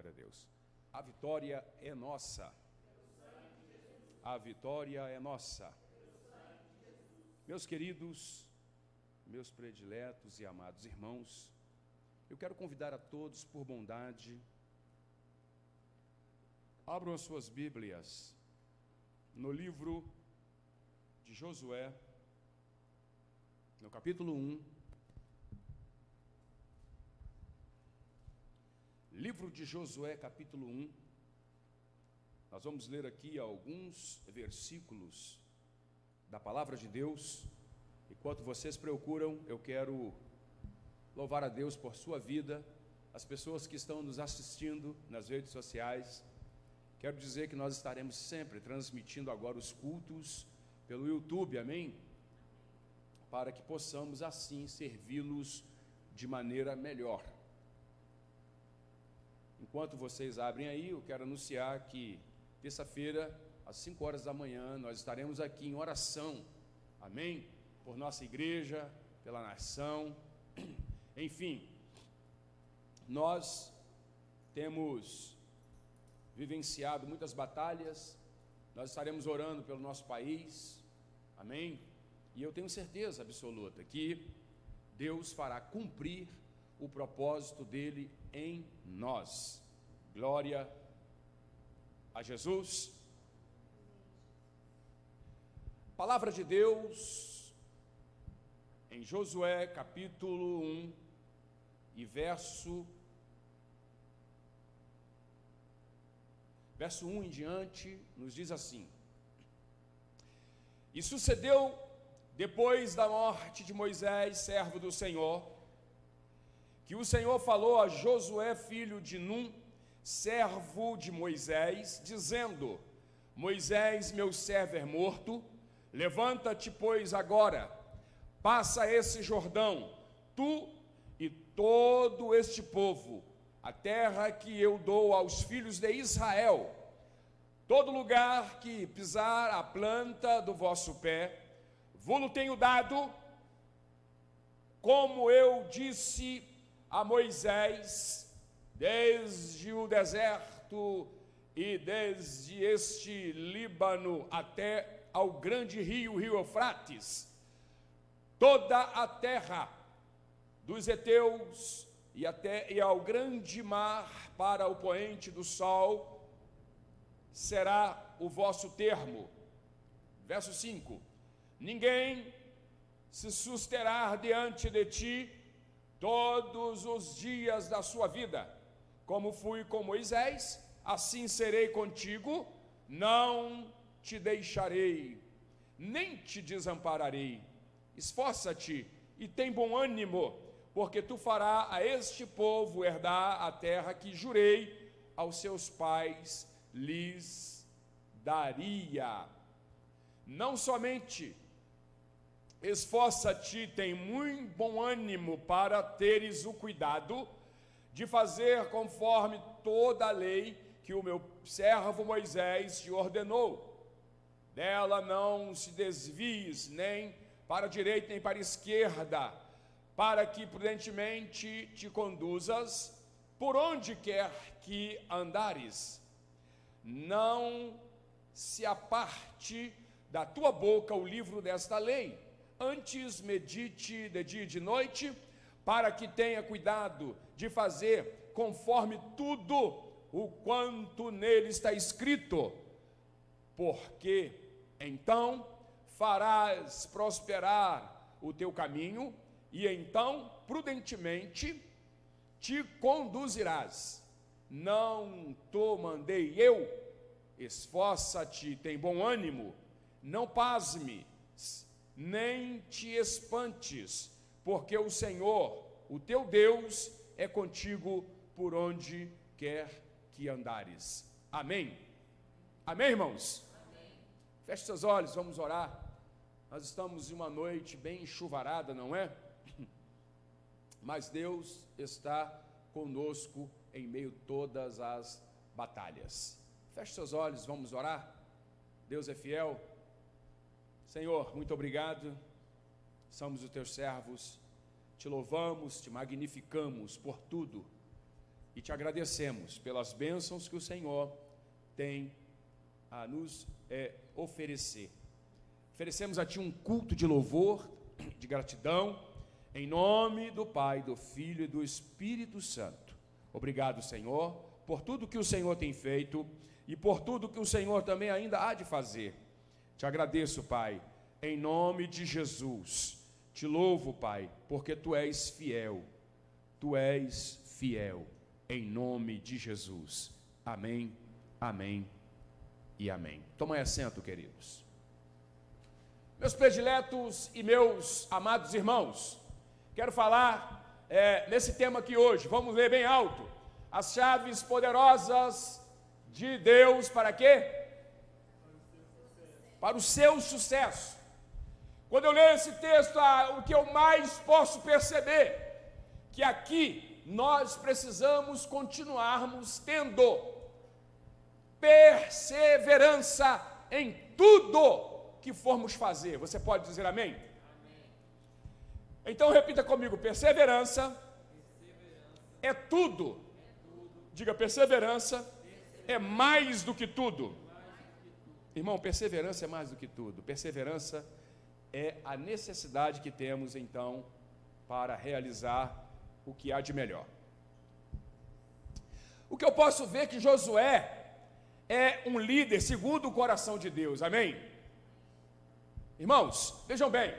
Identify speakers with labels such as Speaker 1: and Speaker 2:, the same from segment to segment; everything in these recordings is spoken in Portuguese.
Speaker 1: Glória a Deus. A vitória é nossa. A vitória é nossa. Meus queridos, meus prediletos e amados irmãos, eu quero convidar a todos por bondade, abram as suas Bíblias no livro de Josué, no capítulo 1. Livro de Josué, capítulo 1. Nós vamos ler aqui alguns versículos da palavra de Deus. Enquanto vocês procuram, eu quero louvar a Deus por sua vida, as pessoas que estão nos assistindo nas redes sociais. Quero dizer que nós estaremos sempre transmitindo agora os cultos pelo YouTube, amém? Para que possamos assim servi-los de maneira melhor. Enquanto vocês abrem aí, eu quero anunciar que terça-feira, às 5 horas da manhã, nós estaremos aqui em oração, amém? Por nossa igreja, pela nação, enfim, nós temos vivenciado muitas batalhas, nós estaremos orando pelo nosso país, amém? E eu tenho certeza absoluta que Deus fará cumprir o propósito dele em nós. Glória a Jesus. Palavra de Deus em Josué capítulo 1 e verso 1 em diante, nos diz assim: E sucedeu depois da morte de Moisés, servo do Senhor, que o Senhor falou a Josué, filho de Num, servo de Moisés, dizendo: Moisés, meu servo, é morto. Levanta-te, pois, agora, passa esse Jordão, tu e todo este povo, a terra que eu dou aos filhos de Israel. Todo lugar que pisar a planta do vosso pé, vô-lo tenho dado, como eu disse a Moisés, desde o deserto e desde este Líbano até ao grande rio Eufrates, toda a terra dos heteus e ao grande mar para o poente do sol, será o vosso termo. Verso 5: Ninguém se susterá diante de ti todos os dias da sua vida. Como fui com Moisés, assim serei contigo, não te deixarei, nem te desampararei. Esforça-te e tem bom ânimo, porque tu farás a este povo herdar a terra que jurei aos seus pais lhes daria. Não somente esforça-te, tem muito bom ânimo para teres o cuidado de fazer conforme toda a lei que o meu servo Moisés te ordenou. Dela não se desvies nem para a direita nem para a esquerda, para que prudentemente te conduzas por onde quer que andares. Não se aparte da tua boca o livro desta lei, antes medite de dia e de noite, para que tenha cuidado de fazer conforme tudo o quanto nele está escrito, porque então farás prosperar o teu caminho, e então prudentemente te conduzirás. Não te mandei eu? Esforça-te, tem bom ânimo, não pasmes, nem te espantes, porque o Senhor, o teu Deus, é contigo por onde quer que andares. Amém? Amém, irmãos? Amém. Feche seus olhos, vamos orar. Nós estamos em uma noite bem enxuvarada, não é? Mas Deus está conosco em meio a todas as batalhas. Feche seus olhos, vamos orar. Deus é fiel. Senhor, muito obrigado. Somos os teus servos. Te louvamos, te magnificamos por tudo e te agradecemos pelas bênçãos que o Senhor tem a nos oferecer. Oferecemos a Ti um culto de louvor, de gratidão, em nome do Pai, do Filho e do Espírito Santo. Obrigado, Senhor, por tudo que o Senhor tem feito e por tudo que o Senhor também ainda há de fazer. Te agradeço, Pai, em nome de Jesus. Te louvo, Pai, porque Tu és fiel. Tu és fiel, em nome de Jesus. Amém, amém e amém. Tomai assento, queridos. Meus prediletos e meus amados irmãos, quero falar nesse tema aqui hoje. Vamos ler bem alto. As chaves poderosas de Deus para quê? Para o seu sucesso. Quando eu leio esse texto, o que eu mais posso perceber, que aqui nós precisamos continuarmos tendo perseverança em tudo que formos fazer. Você pode dizer amém? Amém. Então repita comigo: perseverança é tudo. Diga: perseverança é mais do que tudo. Irmão, perseverança é mais do que tudo. Perseverança é a necessidade que temos, então, para realizar o que há de melhor. O que eu posso ver é que Josué é um líder segundo o coração de Deus, amém? Irmãos, vejam bem,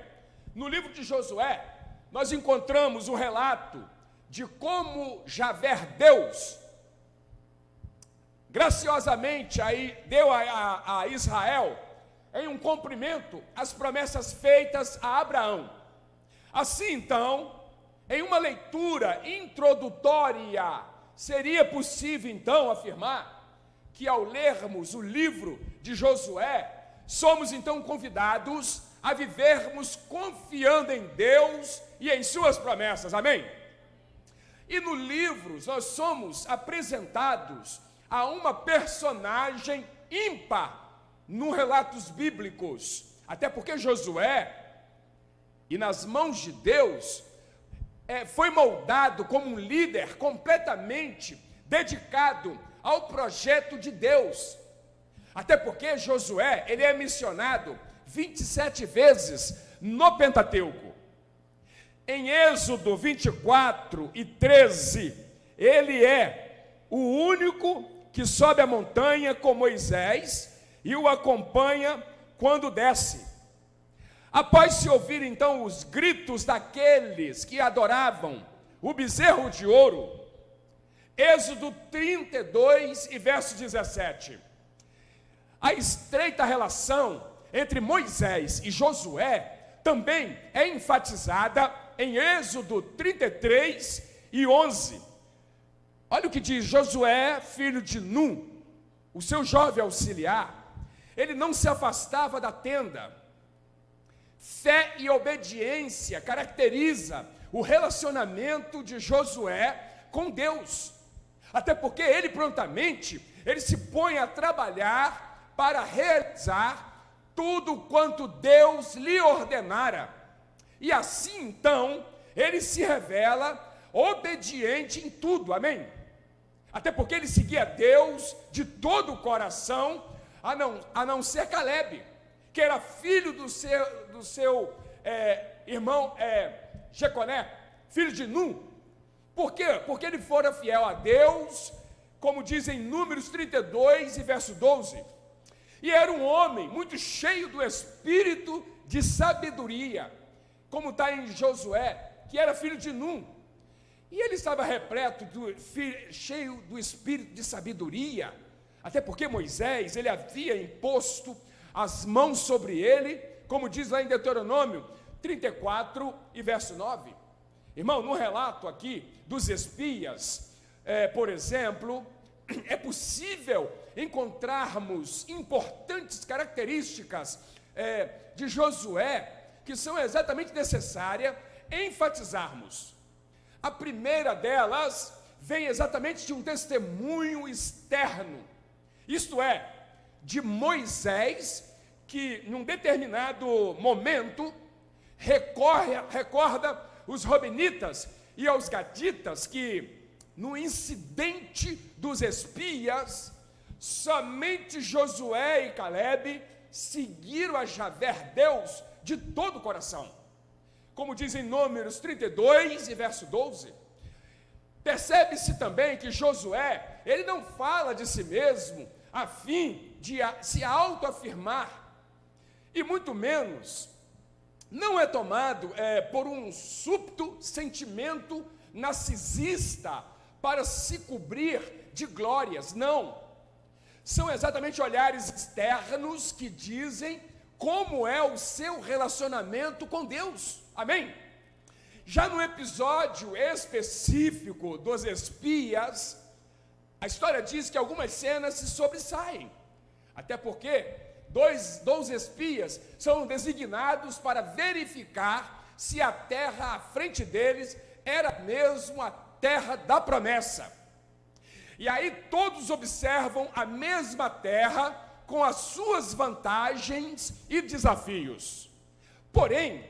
Speaker 1: no livro de Josué, nós encontramos um relato de como Javé Deus graciosamente aí deu a Israel em um cumprimento as promessas feitas a Abraão. Assim, então, em uma leitura introdutória, seria possível, então, afirmar que ao lermos o livro de Josué, somos, então, convidados a vivermos confiando em Deus e em suas promessas, amém? E no livro, nós somos apresentados a uma personagem ímpar nos relatos bíblicos, até porque Josué, e nas mãos de Deus, foi moldado como um líder completamente dedicado ao projeto de Deus, até porque Josué, ele é mencionado 27 vezes no Pentateuco. Em Êxodo 24 e 13, ele é o único que sobe a montanha com Moisés e o acompanha quando desce. Após se ouvir então os gritos daqueles que adoravam o bezerro de ouro, Êxodo 32 e verso 17, a estreita relação entre Moisés e Josué também é enfatizada em Êxodo 33 e 11. Olha o que diz: Josué, filho de Nun, o seu jovem auxiliar, ele não se afastava da tenda. Fé e obediência caracteriza o relacionamento de Josué com Deus, até porque ele prontamente, ele se põe a trabalhar para realizar tudo quanto Deus lhe ordenara, e assim então, ele se revela obediente em tudo, amém? Até porque ele seguia Deus de todo o coração, a não ser Caleb, que era filho do seu irmão Jeconé, filho de Nun. Por quê? Porque ele fora fiel a Deus, como diz em Números 32 e verso 12. E era um homem muito cheio do espírito de sabedoria, como está em Josué, que era filho de Nun. E ele estava repleto, cheio do espírito de sabedoria, até porque Moisés, ele havia imposto as mãos sobre ele, como diz lá em Deuteronômio 34 e verso 9. Irmão, no relato aqui dos espias, por exemplo, é possível encontrarmos importantes características de Josué, que são exatamente necessárias enfatizarmos. A primeira delas vem exatamente de um testemunho externo, isto é, de Moisés, que num determinado momento recorda os Robenitas e aos Gaditas, que no incidente dos espias, somente Josué e Calebe seguiram a Javé Deus de todo o coração. Como diz em Números 32 e verso 12. Percebe-se também que Josué, ele não fala de si mesmo a fim de se autoafirmar, e muito menos, não é tomado por um súbito sentimento narcisista para se cobrir de glórias, não. São exatamente olhares externos que dizem como é o seu relacionamento com Deus, amém? Já no episódio específico dos espias, a história diz que algumas cenas se sobressaem, até porque dois espias são designados para verificar se a terra à frente deles era mesmo a terra da promessa. E aí todos observam a mesma terra com as suas vantagens e desafios. Porém,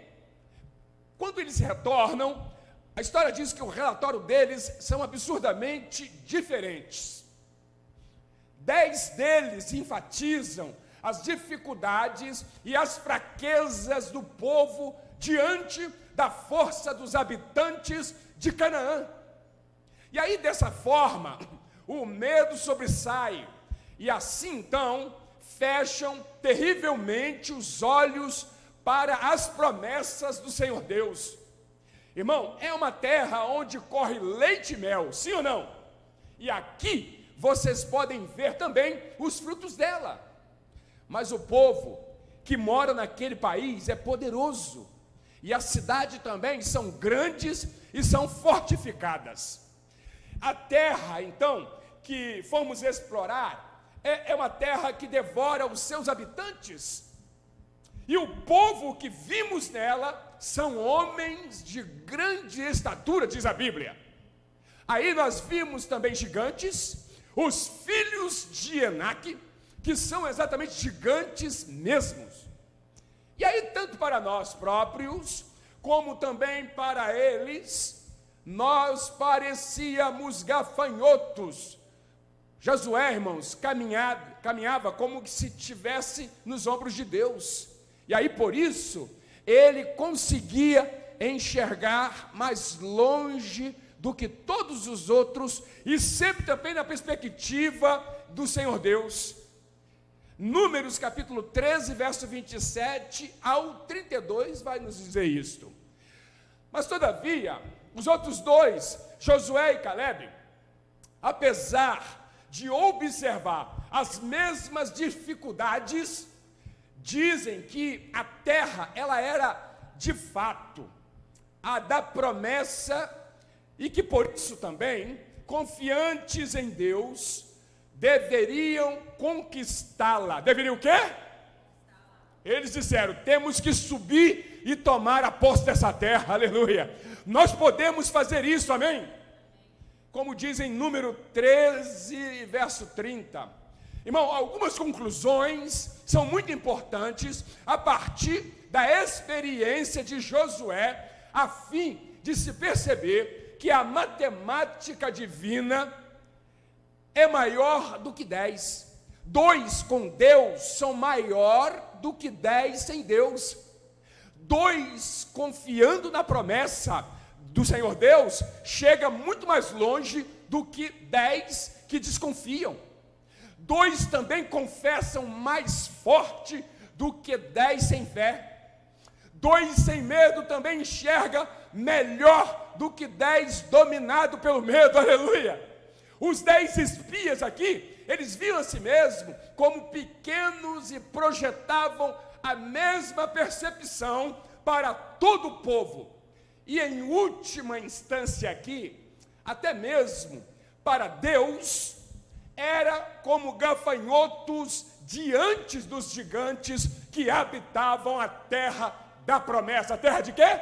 Speaker 1: quando eles retornam, a história diz que o relatório deles são absurdamente diferentes. 10 deles enfatizam as dificuldades e as fraquezas do povo diante da força dos habitantes de Canaã. E aí, dessa forma, o medo sobressai, e assim então fecham terrivelmente os olhos para as promessas do Senhor Deus. Irmão, é uma terra onde corre leite e mel, sim ou não? E aqui vocês podem ver também os frutos dela. Mas o povo que mora naquele país é poderoso, e a cidade também são grandes e são fortificadas. A terra, então, que fomos explorar, é uma terra que devora os seus habitantes. E o povo que vimos nela são homens de grande estatura, diz a Bíblia. Aí nós vimos também gigantes, os filhos de Enaque, que são exatamente gigantes mesmos. E aí, tanto para nós próprios, como também para eles, nós parecíamos gafanhotos. Josué, irmãos, caminhava como se estivesse nos ombros de Deus. E aí, por isso, ele conseguia enxergar mais longe do que todos os outros, e sempre também na perspectiva do Senhor Deus. Números capítulo 13, verso 27 ao 32, vai nos dizer isto. Mas todavia, os outros dois, Josué e Calebe, apesar de observar as mesmas dificuldades, dizem que a terra, ela era de fato a da promessa, e que por isso também, confiantes em Deus, deveriam conquistá-la. Deveriam o quê? Eles disseram: temos que subir e tomar a posse dessa terra, aleluia. Nós podemos fazer isso, amém? Como diz em número 13, verso 30. Irmão, algumas conclusões são muito importantes a partir da experiência de Josué, a fim de se perceber que a matemática divina é maior do que 10. 2 com Deus são maior do que 10 sem Deus. 2 confiando na promessa do Senhor Deus chega muito mais longe do que 10 que desconfiam. 2 também confessam mais forte do que 10 sem fé. 2 sem medo também enxerga melhor do que 10 dominado pelo medo, aleluia. Os 10 espias aqui, eles viam a si mesmo como pequenos e projetavam a mesma percepção para todo o povo. E em última instância aqui, até mesmo para Deus, era como gafanhotos diante dos gigantes que habitavam a terra da promessa. A terra de quê?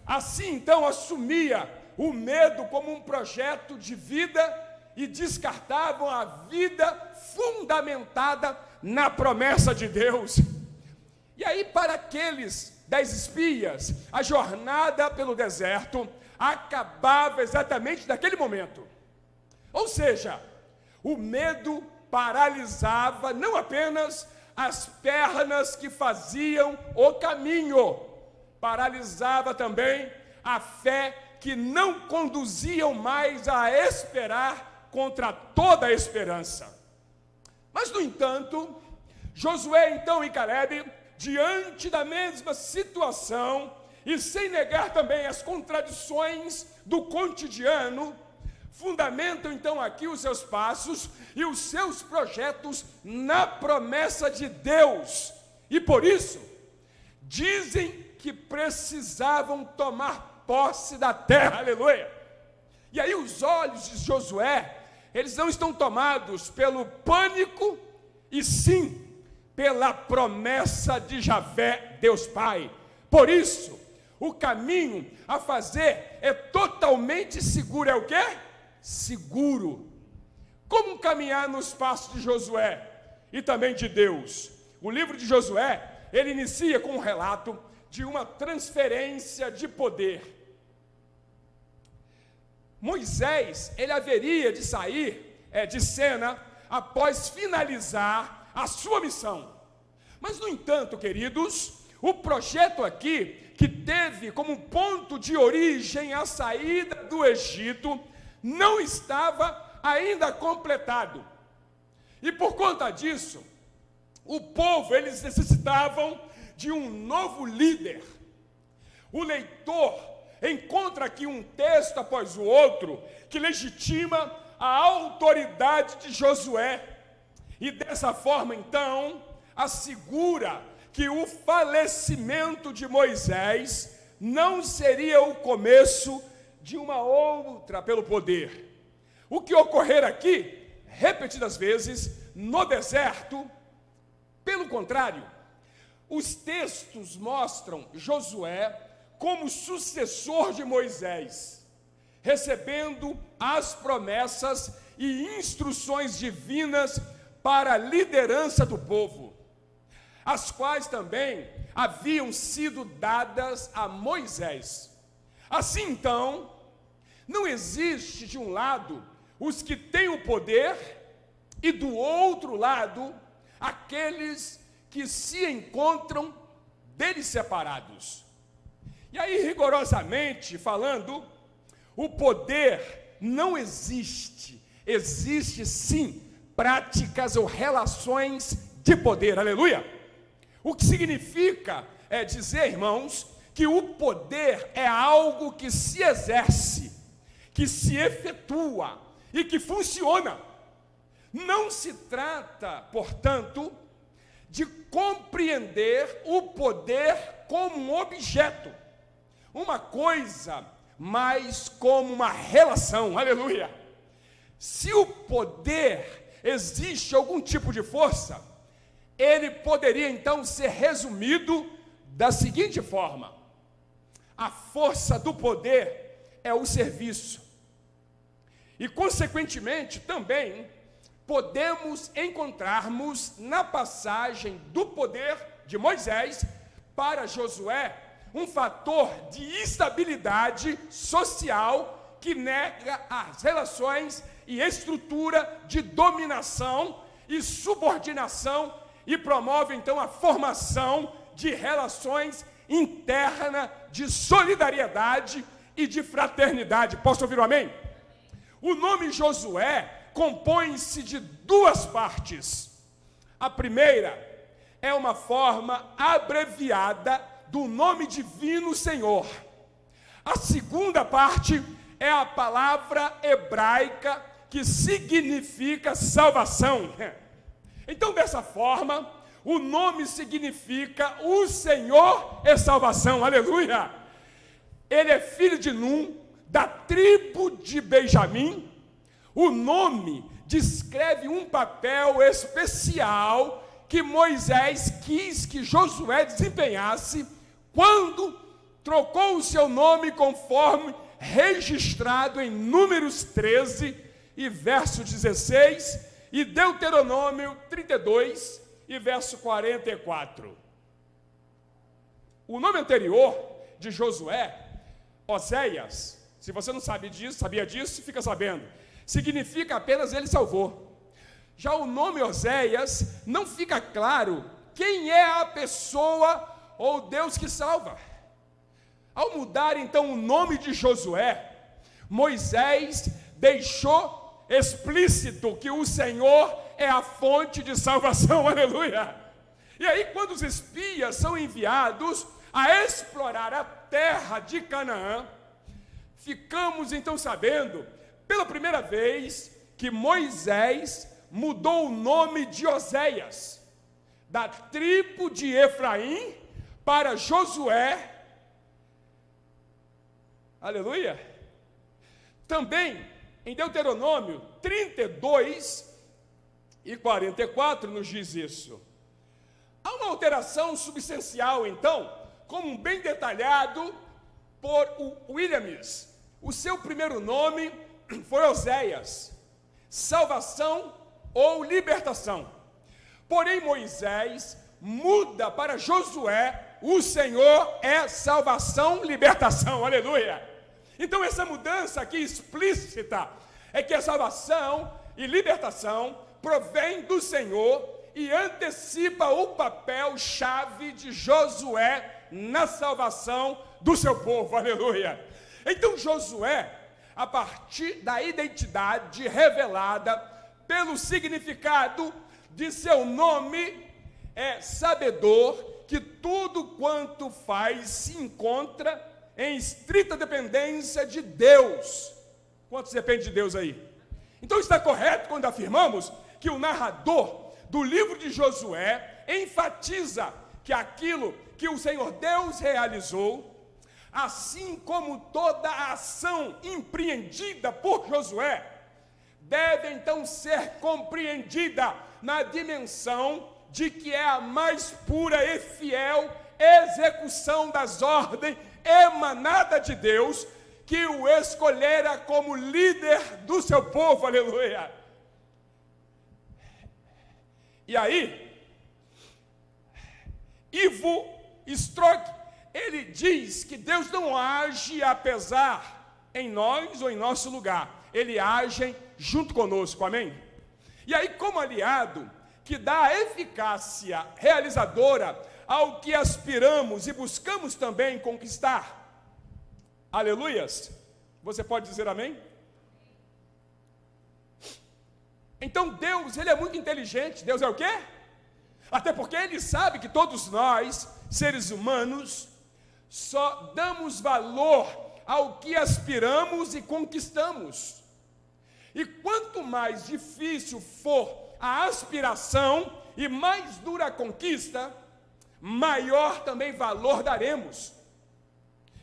Speaker 1: Assim, então, assumia o medo como um projeto de vida e descartavam a vida fundamentada na promessa de Deus. E aí, para aqueles 10 espias, a jornada pelo deserto, acabava exatamente naquele momento. Ou seja, o medo paralisava não apenas as pernas que faziam o caminho, paralisava também a fé que não conduziam mais a esperar contra toda a esperança. Mas, no entanto, Josué então e Caleb, diante da mesma situação, e sem negar também as contradições do cotidiano, fundamentam então aqui os seus passos e os seus projetos na promessa de Deus. E por isso, dizem que precisavam tomar posse da terra, aleluia. E aí os olhos de Josué, eles não estão tomados pelo pânico, e sim pela promessa de Javé, Deus Pai. Por isso, o caminho a fazer é totalmente seguro. É o quê? Seguro. Como caminhar nos passos de Josué e também de Deus? O livro de Josué, ele inicia com um relato de uma transferência de poder. Moisés, ele haveria de sair de cena após finalizar a sua missão. Mas, no entanto, queridos, o projeto aqui, que teve como ponto de origem a saída do Egito, não estava ainda completado. E por conta disso, o povo, eles necessitavam de um novo líder. O leitor encontra aqui um texto após o outro que legitima a autoridade de Josué. E dessa forma, então, assegura que o falecimento de Moisés não seria o começo de uma outra pelo poder. O que ocorrer aqui, repetidas vezes, no deserto, pelo contrário, os textos mostram Josué como sucessor de Moisés, recebendo as promessas e instruções divinas para a liderança do povo, as quais também haviam sido dadas a Moisés. Assim, então, não existe de um lado os que têm o poder e do outro lado aqueles que se encontram deles separados. E aí, rigorosamente falando, o poder não existe. Existe sim práticas ou relações de poder, aleluia. O que significa dizer, irmãos, que o poder é algo que se exerce, que se efetua e que funciona. Não se trata, portanto, de compreender o poder como um objeto, uma coisa, mas como uma relação, aleluia. Se o poder existe algum tipo de força, ele poderia então ser resumido da seguinte forma: a força do poder é o serviço. E, consequentemente, também podemos encontrarmos na passagem do poder de Moisés para Josué um fator de instabilidade social que nega as relações e estrutura de dominação e subordinação e promove então a formação de relações internas de solidariedade e de fraternidade. Posso ouvir um amém? O nome Josué compõe-se de duas partes. A primeira é uma forma abreviada do nome divino Senhor. A segunda parte é a palavra hebraica que significa salvação. Então, dessa forma, o nome significa o Senhor é salvação, aleluia. Ele é filho de Num, da tribo de Benjamim. O nome descreve um papel especial que Moisés quis que Josué desempenhasse quando trocou o seu nome conforme registrado em Números 13 e verso 16 e Deuteronômio 32 e verso 44. O nome anterior de Josué, Oséias, Se você não sabia disso, fica sabendo. Significa apenas ele salvou. Já o nome Oséias, não fica claro quem é a pessoa ou Deus que salva. Ao mudar então o nome de Josué, Moisés deixou explícito que o Senhor é a fonte de salvação, aleluia. E aí quando os espias são enviados a explorar a terra de Canaã, ficamos então sabendo, pela primeira vez, que Moisés mudou o nome de Oséias, da tribo de Efraim, para Josué, aleluia. Também, em Deuteronômio 32 e 44, nos diz isso. Há uma alteração substancial, então, como bem detalhado por Williams. O seu primeiro nome foi Oséias, salvação ou libertação. Porém, Moisés muda para Josué, o Senhor é salvação, libertação, aleluia. Então essa mudança aqui explícita é que a salvação e libertação provém do Senhor e antecipa o papel-chave de Josué na salvação do seu povo, aleluia. Então Josué, a partir da identidade revelada pelo significado de seu nome, é sabedor que tudo quanto faz se encontra em estrita dependência de Deus. Quantos dependem de Deus aí? Então está correto quando afirmamos que o narrador do livro de Josué enfatiza que aquilo que o Senhor Deus realizou, assim como toda a ação empreendida por Josué, deve então ser compreendida na dimensão de que é a mais pura e fiel execução das ordens emanada de Deus, que o escolhera como líder do seu povo, aleluia. E aí, Ivo Strock, ele diz que Deus não age apesar em nós ou em nosso lugar, ele age junto conosco, amém? E aí, como aliado que dá a eficácia realizadora ao que aspiramos e buscamos também conquistar, aleluias, você pode dizer amém? Então Deus, ele é muito inteligente. Deus é o quê? Até porque ele sabe que todos nós, seres humanos, só damos valor ao que aspiramos e conquistamos. E quanto mais difícil for a aspiração e mais dura a conquista, maior também valor daremos.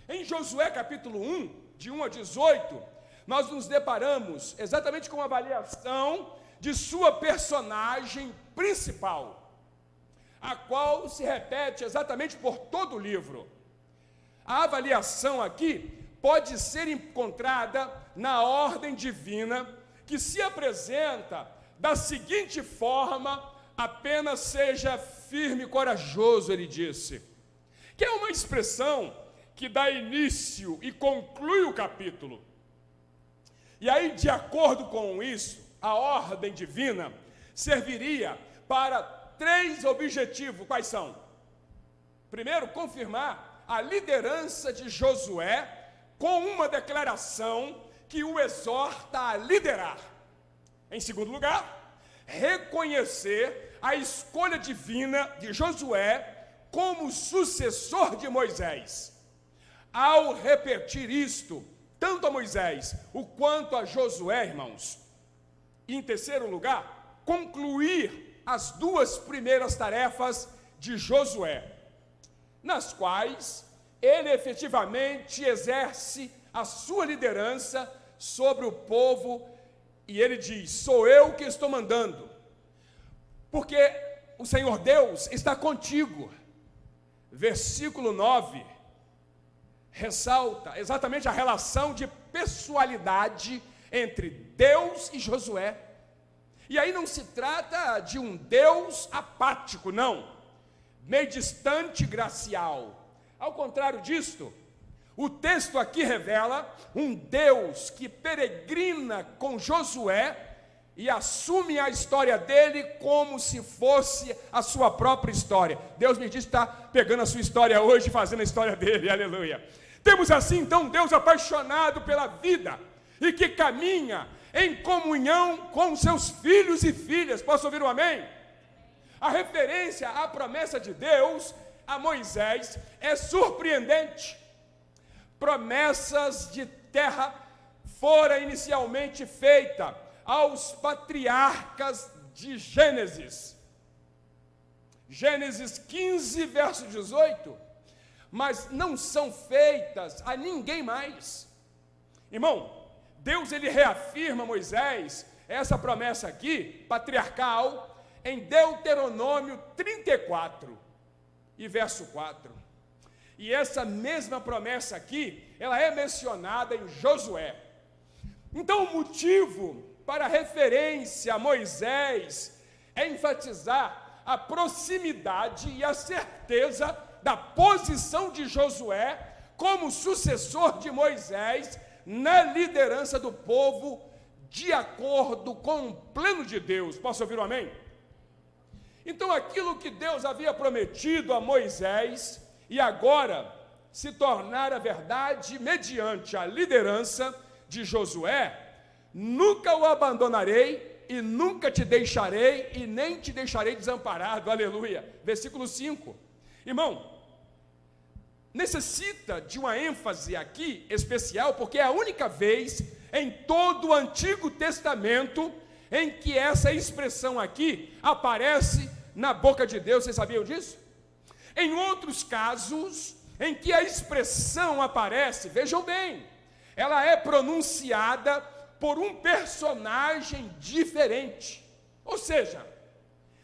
Speaker 1: Em Josué capítulo 1, de 1 a 18, nós nos deparamos exatamente com a avaliação de sua personagem principal, a qual se repete exatamente por todo o livro. A avaliação aqui pode ser encontrada na ordem divina, que se apresenta da seguinte forma: apenas seja firme e corajoso, ele disse, que é uma expressão que dá início e conclui o capítulo. E aí, de acordo com isso, a ordem divina serviria para 3 objetivos. Quais são? Primeiro, confirmar a liderança de Josué com uma declaração que o exorta a liderar. Em segundo lugar, reconhecer a escolha divina de Josué como sucessor de Moisés. Ao repetir isto, tanto a Moisés o quanto a Josué, irmãos, e em terceiro lugar, concluir as 2 primeiras tarefas de Josué, nas quais ele efetivamente exerce a sua liderança sobre o povo, e ele diz: sou eu que estou mandando, porque o Senhor Deus está contigo. Versículo 9 ressalta exatamente a relação de pessoalidade entre Deus e Josué. E aí não se trata de um Deus apático, não, meio distante, gracial. Ao contrário disto, O texto aqui revela um Deus que peregrina com Josué e assume a história dele como se fosse a sua própria história. Deus me diz que está pegando a sua história hoje e fazendo a história dele, aleluia. Temos assim então um Deus apaixonado pela vida e que caminha em comunhão com seus filhos e filhas. Posso ouvir um amém? A referência à promessa de Deus a Moisés é surpreendente. Promessas de terra fora inicialmente feita aos patriarcas de Gênesis. Gênesis 15, verso 18. Mas não são feitas a ninguém mais. Irmão, Deus ele reafirma a Moisés essa promessa aqui, patriarcal, em Deuteronômio 34 e verso 4. E essa mesma promessa aqui, ela é mencionada em Josué. Então o motivo para a referência a Moisés é enfatizar a proximidade e a certeza da posição de Josué como sucessor de Moisés na liderança do povo, de acordo com o plano de Deus. Posso ouvir um amém? Então aquilo que Deus havia prometido a Moisés e agora se tornar a verdade mediante a liderança de Josué: nunca o abandonarei e nunca te deixarei e nem te deixarei desamparado, aleluia. Versículo 5. Irmão, necessita de uma ênfase aqui especial, porque é a única vez em todo o Antigo Testamento em que essa expressão aqui aparece na boca de Deus. Vocês sabiam disso? Em outros casos em que a expressão aparece, vejam bem, ela é pronunciada por um personagem diferente, ou seja,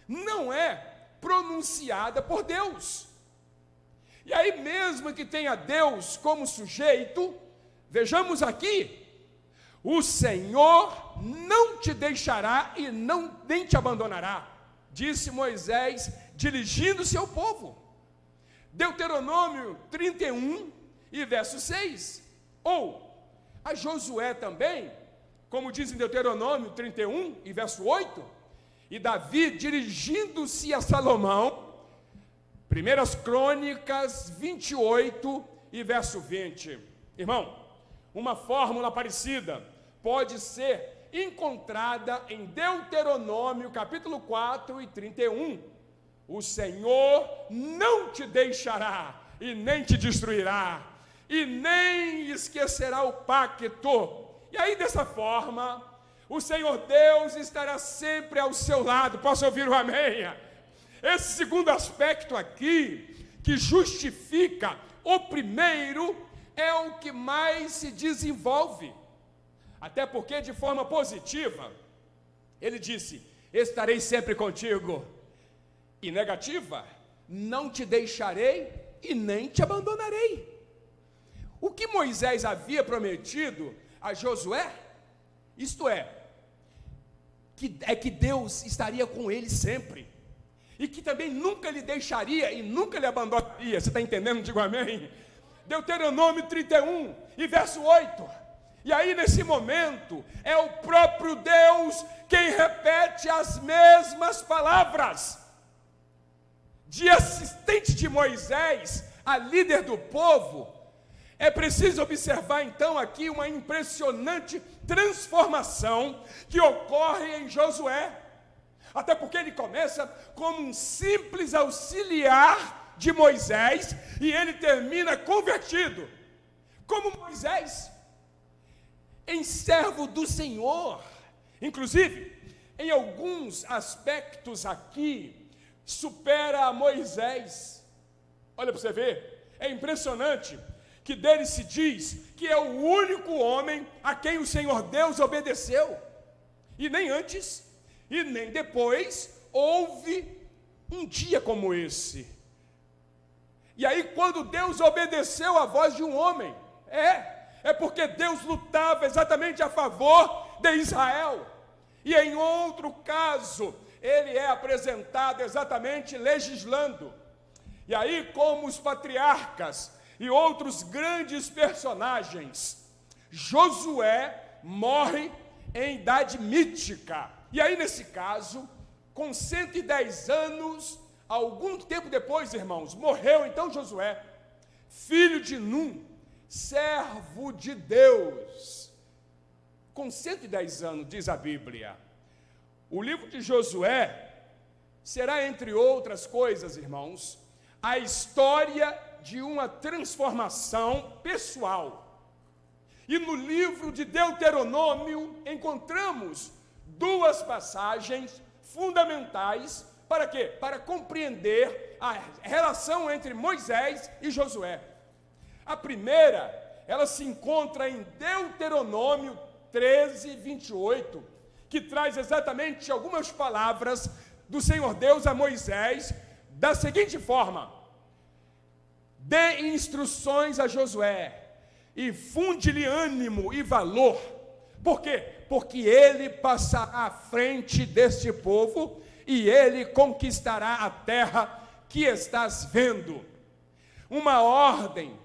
Speaker 1: não é pronunciada por Deus. E aí, mesmo que tenha Deus como sujeito, vejamos aqui: o Senhor não te deixará e nem te abandonará, disse Moisés dirigindo-se ao povo. Deuteronômio 31 e verso 6. Ou a Josué também, como diz em Deuteronômio 31 e verso 8, e Davi dirigindo-se a Salomão, 1 Crônicas 28 e verso 20. Irmão, uma fórmula parecida pode ser encontrada em Deuteronômio capítulo 4 e 31. O Senhor não te deixará e nem te destruirá, e nem esquecerá o pacto. E aí, dessa forma, o Senhor Deus estará sempre ao seu lado. Posso ouvir um amém? Esse segundo aspecto aqui, que justifica o primeiro, é o que mais se desenvolve. Até porque, de forma positiva, ele disse: estarei sempre contigo. E negativa: não te deixarei e nem te abandonarei. O que Moisés havia prometido a Josué, isto é que Deus estaria com ele sempre, e que também nunca lhe deixaria e nunca lhe abandonaria. Você está entendendo? Digo amém. Deuteronômio 31 e verso 8. E aí, nesse momento, é o próprio Deus quem repete as mesmas palavras. De assistente de Moisés a líder do povo, é preciso observar então aqui uma impressionante transformação que ocorre em Josué. Até porque ele começa como um simples auxiliar de Moisés e ele termina convertido, como Moisés, em servo do Senhor. Inclusive, em alguns aspectos aqui, supera a Moisés. Olha para você ver, é impressionante que dele se diz que é o único homem a quem o Senhor Deus obedeceu. E nem antes e nem depois houve um dia como esse. E aí, quando Deus obedeceu à voz de um homem, é porque Deus lutava exatamente a favor de Israel. E em outro caso, ele é apresentado exatamente legislando. E aí, como os patriarcas e outros grandes personagens, Josué morre em idade mítica. E aí, nesse caso, com 110 anos, algum tempo depois, irmãos, morreu então Josué, filho de Num, servo de Deus. Com 110 anos, diz a Bíblia. O livro de Josué será, entre outras coisas, irmãos, a história de uma transformação pessoal. E no livro de Deuteronômio encontramos duas passagens fundamentais para quê? Para compreender a relação entre Moisés e Josué. A primeira, ela se encontra em Deuteronômio 13, 28, que traz exatamente algumas palavras do Senhor Deus a Moisés, da seguinte forma: dê instruções a Josué, e funde-lhe ânimo e valor. Por quê? Porque ele passará à frente deste povo, e ele conquistará a terra que estás vendo. Uma ordem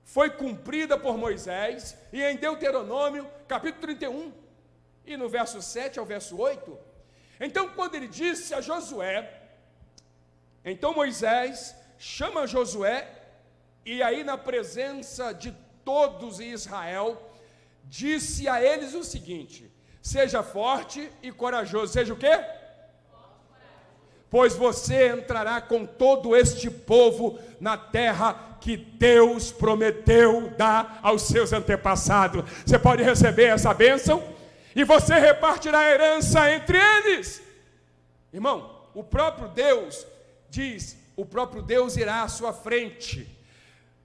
Speaker 1: foi cumprida por Moisés, e em Deuteronômio, capítulo 31, e no verso 7 ao verso 8, então quando ele disse a Josué, então Moisés chama Josué, e aí na presença de todos em Israel, disse a eles o seguinte: seja forte e corajoso. Seja o quê? Pois você entrará com todo este povo na terra que Deus prometeu dar aos seus antepassados. Você pode receber essa bênção e você repartirá a herança entre eles. Irmão, o próprio Deus diz, o próprio Deus irá à sua frente,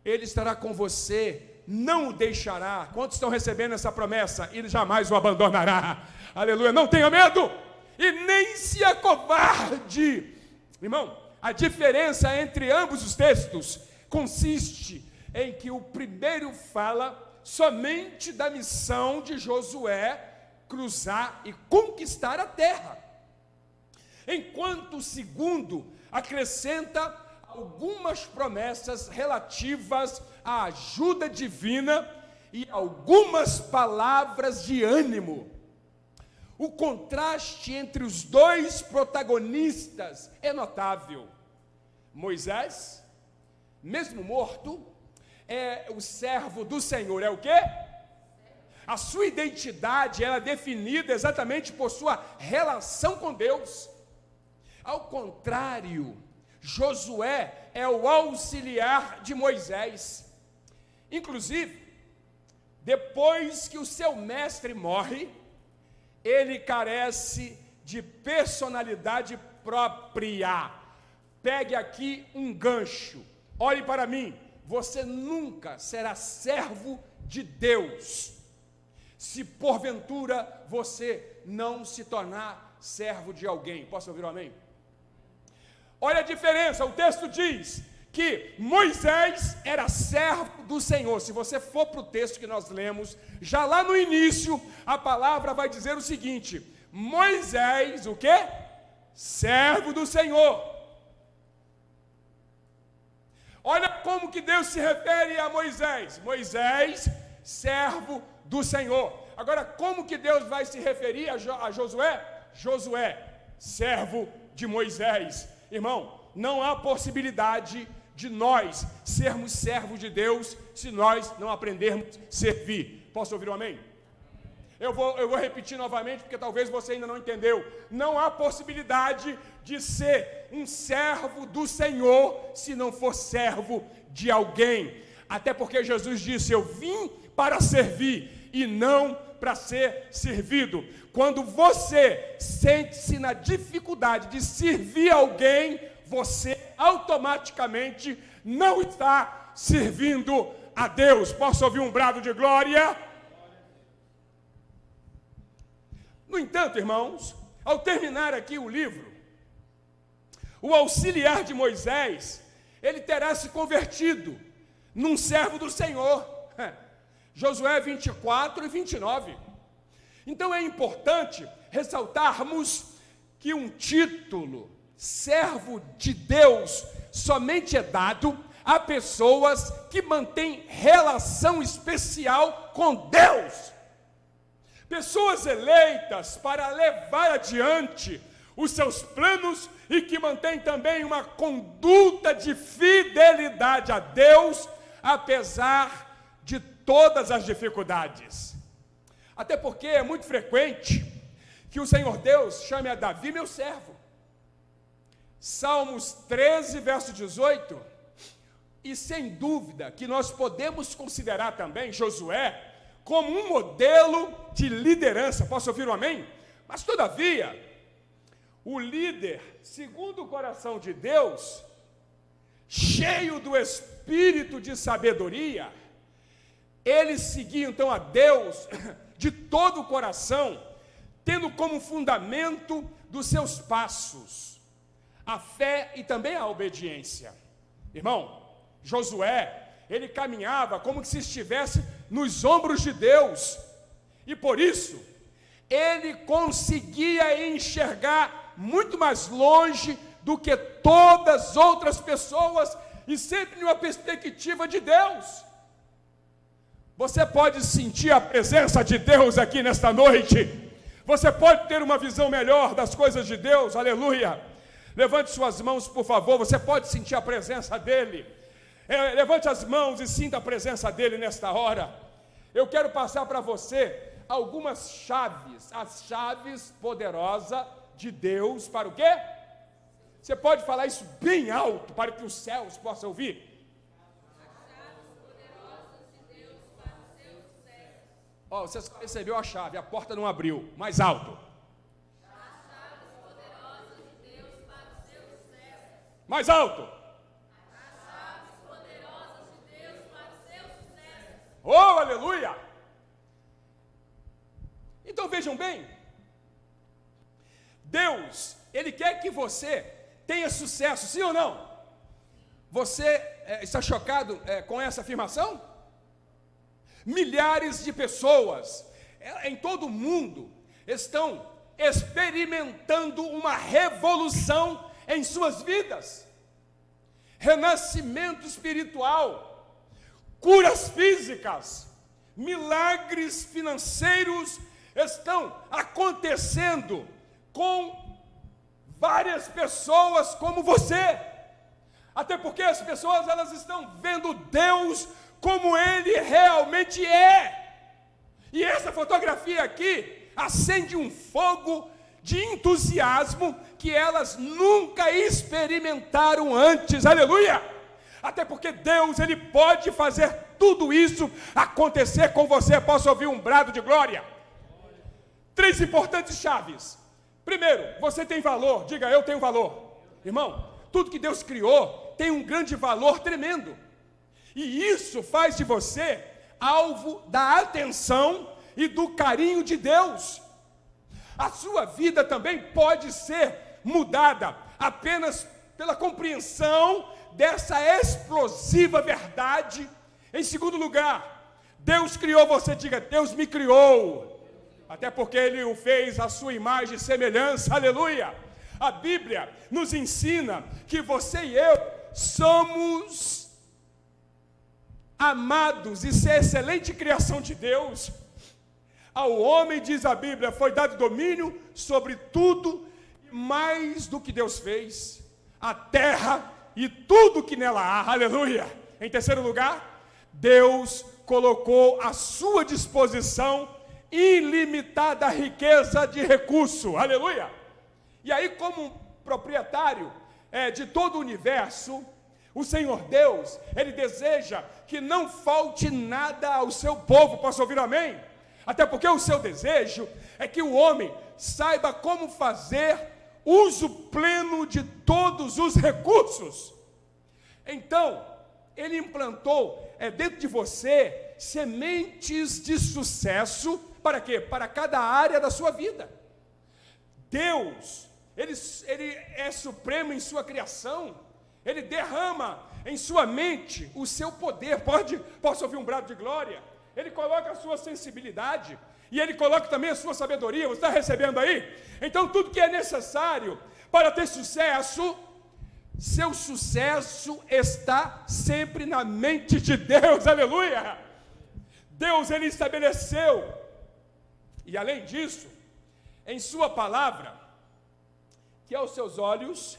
Speaker 1: ele estará com você, não o deixará. Quantos estão recebendo essa promessa? Ele jamais o abandonará. Aleluia, não tenha medo e nem se acovarde. Irmão, a diferença entre ambos os textos consiste em que o primeiro fala somente da missão de Josué cruzar e conquistar a terra, enquanto o segundo acrescenta algumas promessas relativas à ajuda divina e algumas palavras de ânimo. O contraste entre os dois protagonistas é notável. Moisés, mesmo morto, é o servo do Senhor. É o quê? A sua identidade era definida exatamente por sua relação com Deus. Ao contrário, Josué é o auxiliar de Moisés. Inclusive, depois que o seu mestre morre, ele carece de personalidade própria. Pegue aqui um gancho. Olhe para mim. Você nunca será servo de Deus se porventura você não se tornar servo de alguém. Posso ouvir um amém? Olha a diferença. O texto diz que Moisés era servo do Senhor. Se você for para o texto que nós lemos, já lá no início, a palavra vai dizer o seguinte: Moisés, o quê? Servo do Senhor. Olha como que Deus se refere a Moisés. Moisés, servo do Senhor. Agora, como que Deus vai se referir a Josué? Josué, servo de Moisés. Irmão, não há possibilidade de nós sermos servos de Deus se nós não aprendermos a servir. Posso ouvir um amém? Eu vou repetir novamente, porque talvez você ainda não entendeu. Não há possibilidade de ser um servo do Senhor se não for servo de alguém. Até porque Jesus disse: eu vim para servir e não para ser servido. Quando você sente-se na dificuldade de servir alguém, você automaticamente não está servindo a Deus. Posso ouvir um brado de glória? No entanto, irmãos, ao terminar aqui o livro, o auxiliar de Moisés, ele terá se convertido num servo do Senhor. Josué 24 e 29. Então é importante ressaltarmos que um título, servo de Deus, somente é dado há pessoas que mantêm relação especial com Deus. Pessoas eleitas para levar adiante os seus planos e que mantêm também uma conduta de fidelidade a Deus, apesar de todas as dificuldades. Até porque é muito frequente que o Senhor Deus chame a Davi meu servo. Salmos 13, verso 18, e sem dúvida que nós podemos considerar também Josué como um modelo de liderança. Posso ouvir um amém? Mas todavia, o líder, segundo o coração de Deus, cheio do espírito de sabedoria, ele seguia então a Deus de todo o coração, tendo como fundamento dos seus passos a fé e também a obediência. Irmão, Josué, ele caminhava como se estivesse nos ombros de Deus, e por isso, ele conseguia enxergar muito mais longe do que todas as outras pessoas, e sempre numa perspectiva de Deus. Você pode sentir a presença de Deus aqui nesta noite, você pode ter uma visão melhor das coisas de Deus, aleluia. Levante suas mãos, por favor, você pode sentir a presença dEle. Levante as mãos e sinta a presença dEle nesta hora. Eu quero passar para você algumas chaves, as chaves poderosas de Deus para o quê? Você pode falar isso bem alto para que os céus possam ouvir? As chaves poderosas de Deus para os seus sucessos. Ó, você só recebeu a chave, a porta não abriu. Mais alto. As chaves poderosas de Deus para os seus sucessos. Mais alto. As chaves poderosas de Deus para os seus sucessos. Oh, aleluia! Então vejam bem, Deus, Ele quer que você tenha sucesso, sim ou não? Você está chocado com essa afirmação? Milhares de pessoas em todo o mundo estão experimentando uma revolução em suas vidas. Renascimento espiritual, curas físicas, milagres financeiros estão acontecendo com várias pessoas como você. Até porque as pessoas, elas estão vendo Deus como Ele realmente é. E essa fotografia aqui acende um fogo de entusiasmo que elas nunca experimentaram antes. Aleluia! Até porque Deus, Ele pode fazer tudo isso acontecer com você. Posso ouvir um brado de glória? 3 importantes chaves. Primeiro, você tem valor. Diga, eu tenho valor. Irmão, tudo que Deus criou tem um grande valor tremendo. E isso faz de você alvo da atenção e do carinho de Deus. A sua vida também pode ser mudada apenas pela compreensão dessa explosiva verdade. Em segundo lugar, Deus criou você. Diga, Deus me criou. Até porque Ele o fez à sua imagem e semelhança, aleluia. A Bíblia nos ensina que você e eu somos amados, isso é excelente criação de Deus. Ao homem, diz a Bíblia, foi dado domínio sobre tudo, mais do que Deus fez, a terra e tudo que nela há, aleluia. Em terceiro lugar, Deus colocou à sua disposição ilimitada riqueza de recurso, aleluia. E aí, como proprietário de todo o universo, o Senhor Deus, Ele deseja que não falte nada ao seu povo. Posso ouvir amém? Até porque o seu desejo é que o homem saiba como fazer uso pleno de todos os recursos. Então, Ele implantou dentro de você sementes de sucesso. Para quê? Para cada área da sua vida. Deus, Ele é supremo em sua criação. Ele derrama em sua mente o seu poder. Posso ouvir um brado de glória? Ele coloca a sua sensibilidade. E Ele coloca também a sua sabedoria. Você está recebendo aí? Então tudo que é necessário para ter sucesso, Seu sucesso está sempre na mente de Deus, aleluia! Deus, ele estabeleceu, e além disso, em sua palavra, que aos seus olhos,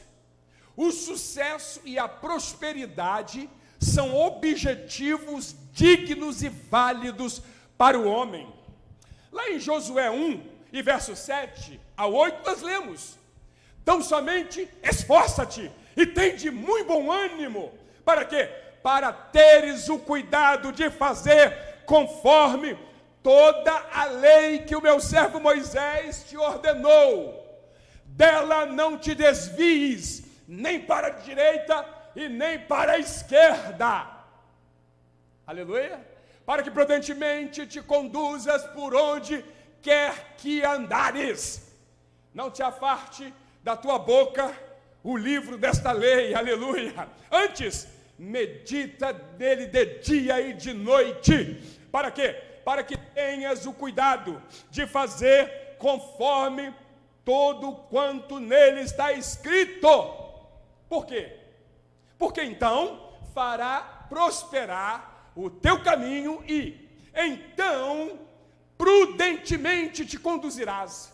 Speaker 1: o sucesso e a prosperidade são objetivos dignos e válidos para o homem. Lá em Josué 1, e verso 7 a 8, nós lemos: tão somente esforça-te e tem de muito bom ânimo. Para quê? Para teres o cuidado de fazer conforme toda a lei que o meu servo Moisés te ordenou. Dela não te desvies, nem para a direita e nem para a esquerda. Aleluia. Para que prudentemente te conduzas por onde quer que andares. Não te afarte da tua boca o livro desta lei, aleluia. Antes, medita nele de dia e de noite. Para quê? Para que tenhas o cuidado de fazer conforme todo quanto nele está escrito. Por quê? Porque então fará prosperar o teu caminho e então prudentemente te conduzirás.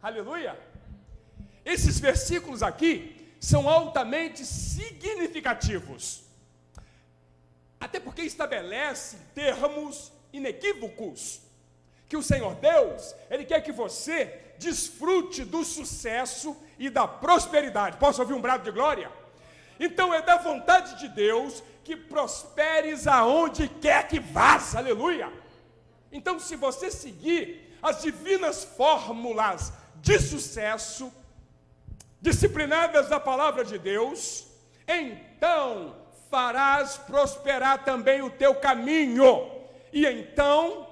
Speaker 1: Aleluia. Esses versículos aqui são altamente significativos, até porque estabelecem termos inequívocos, que o Senhor Deus, ele quer que você desfrute do sucesso e da prosperidade. Posso ouvir um brado de glória? Então é da vontade de Deus que prosperes aonde quer que vás, aleluia. Então, se você seguir as divinas fórmulas de sucesso, disciplinadas da palavra de Deus, então farás prosperar também o teu caminho, e então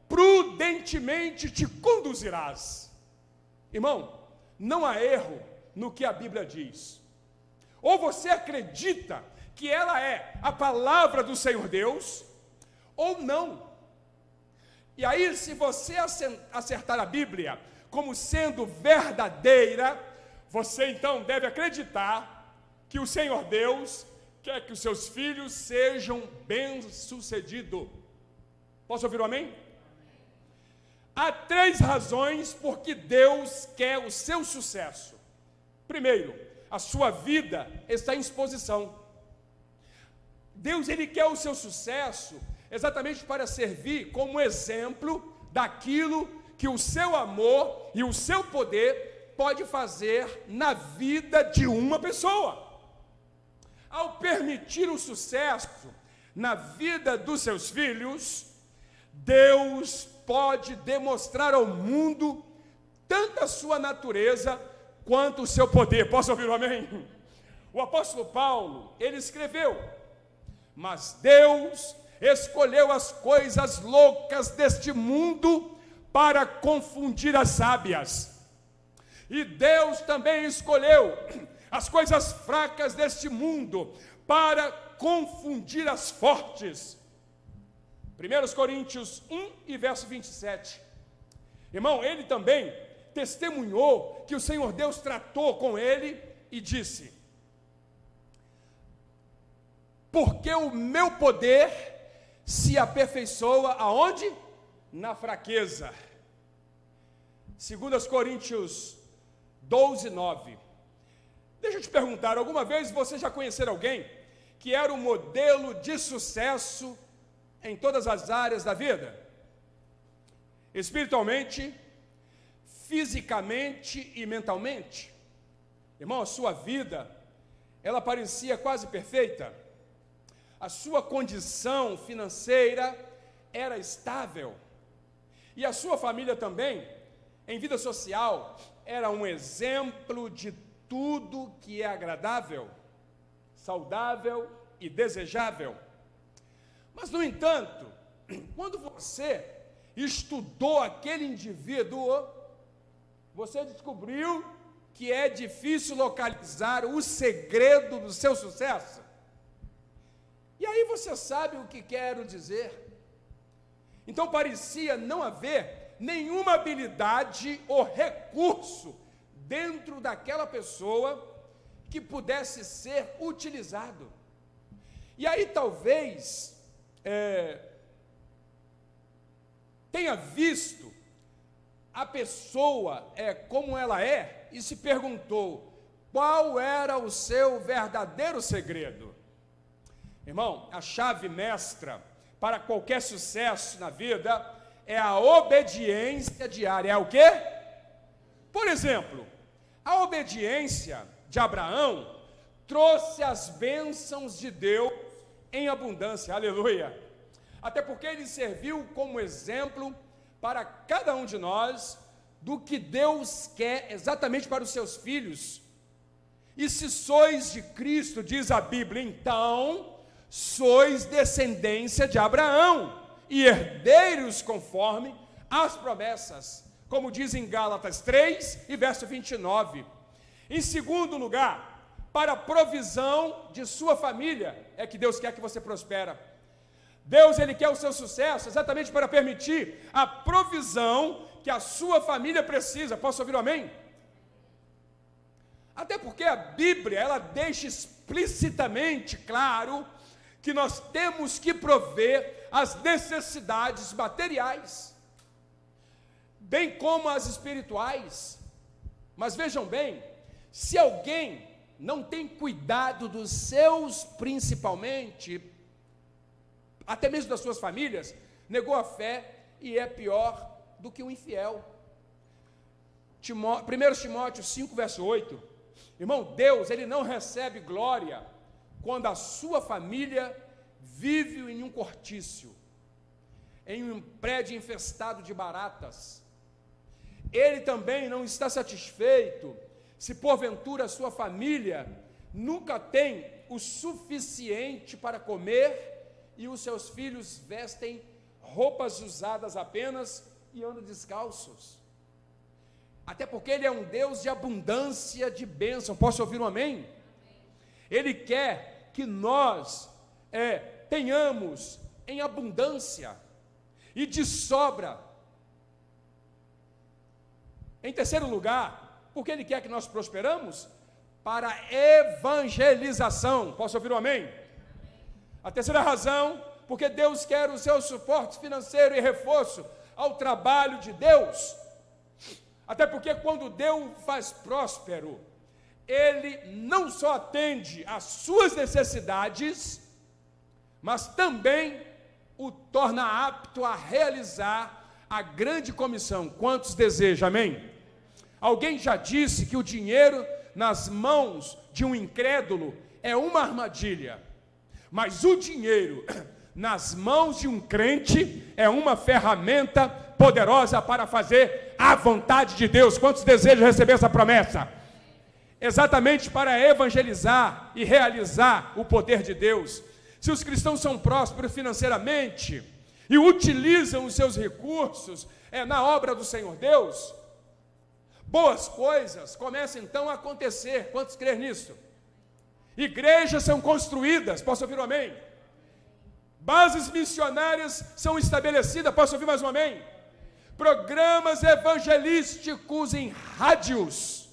Speaker 1: prudentemente te conduzirás. Irmão, não há erro no que a Bíblia diz. Ou você acredita que ela é a palavra do Senhor Deus, ou não. E aí, se você acertar a Bíblia como sendo verdadeira, você então deve acreditar que o Senhor Deus quer que os seus filhos sejam bem-sucedidos. Posso ouvir um amém? Há 3 razões por que Deus quer o seu sucesso. Primeiro, a sua vida está em exposição. Deus, ele quer o seu sucesso exatamente para servir como exemplo daquilo que o seu amor e o seu poder pode fazer na vida de uma pessoa. Ao permitir o sucesso na vida dos seus filhos, Deus pode demonstrar ao mundo tanto a sua natureza quanto o seu poder. Posso ouvir um amém? O apóstolo Paulo, ele escreveu: mas Deus escolheu as coisas loucas deste mundo para confundir as sábias. E Deus também escolheu as coisas fracas deste mundo para confundir as fortes. 1 Coríntios 1 e verso 27. Irmão, ele também testemunhou que o Senhor Deus tratou com ele e disse: porque o meu poder se aperfeiçoa aonde? Na fraqueza. 2 Coríntios 12, 9. Deixa eu te perguntar, alguma vez você já conheceu alguém que era um modelo de sucesso em todas as áreas da vida? Espiritualmente, fisicamente e mentalmente? Irmão, a sua vida, ela parecia quase perfeita. A sua condição financeira era estável. E a sua família também, em vida social, era um exemplo de tudo que é agradável, saudável e desejável. Mas, no entanto, quando você estudou aquele indivíduo, você descobriu que é difícil localizar o segredo do seu sucesso. E aí você sabe o que quero dizer. Então parecia não haver nenhuma habilidade ou recurso dentro daquela pessoa que pudesse ser utilizado. E aí talvez tenha visto a pessoa como ela é e se perguntou qual era o seu verdadeiro segredo. Irmão, a chave mestra para qualquer sucesso na vida é a obediência diária. É o quê? Por exemplo, a obediência de Abraão trouxe as bênçãos de Deus em abundância, aleluia. Até porque ele serviu como exemplo para cada um de nós do que Deus quer exatamente para os seus filhos. E se sois de Cristo, diz a Bíblia, então sois descendência de Abraão e herdeiros conforme as promessas, como diz em Gálatas 3 e verso 29. Em segundo lugar, para a provisão de sua família, é que Deus quer que você prospere. Deus, Ele quer o seu sucesso exatamente para permitir a provisão que a sua família precisa. Posso ouvir um amém? Até porque a Bíblia, ela deixa explicitamente claro que nós temos que prover as necessidades materiais, bem como as espirituais. Mas vejam bem, se alguém não tem cuidado dos seus, principalmente, até mesmo das suas famílias, negou a fé e é pior do que o infiel. 1 Timóteo 5, verso 8. Irmão, Deus, Ele não recebe glória quando a sua família vive em um cortiço, em um prédio infestado de baratas. Ele também não está satisfeito se porventura a sua família nunca tem o suficiente para comer e os seus filhos vestem roupas usadas apenas e andam descalços. Até porque Ele é um Deus de abundância, de bênção. Posso ouvir um amém? Ele quer que nós tenhamos em abundância e de sobra. Em terceiro lugar, porque Ele quer que nós prosperamos? Para evangelização. Posso ouvir um amém? A terceira razão, porque Deus quer o seu suporte financeiro e reforço ao trabalho de Deus. Até porque quando Deus faz próspero, Ele não só atende às suas necessidades, mas também o torna apto a realizar a grande comissão. Quantos desejam, amém? Alguém já disse que o dinheiro nas mãos de um incrédulo é uma armadilha, mas o dinheiro nas mãos de um crente é uma ferramenta poderosa para fazer a vontade de Deus. Quantos desejam receber essa promessa? Exatamente para evangelizar e realizar o poder de Deus. Se os cristãos são prósperos financeiramente e utilizam os seus recursos na obra do Senhor Deus, boas coisas começam então a acontecer. Quantos creem nisso? Igrejas são construídas, posso ouvir um amém? Bases missionárias são estabelecidas, posso ouvir mais um amém? Programas evangelísticos em rádios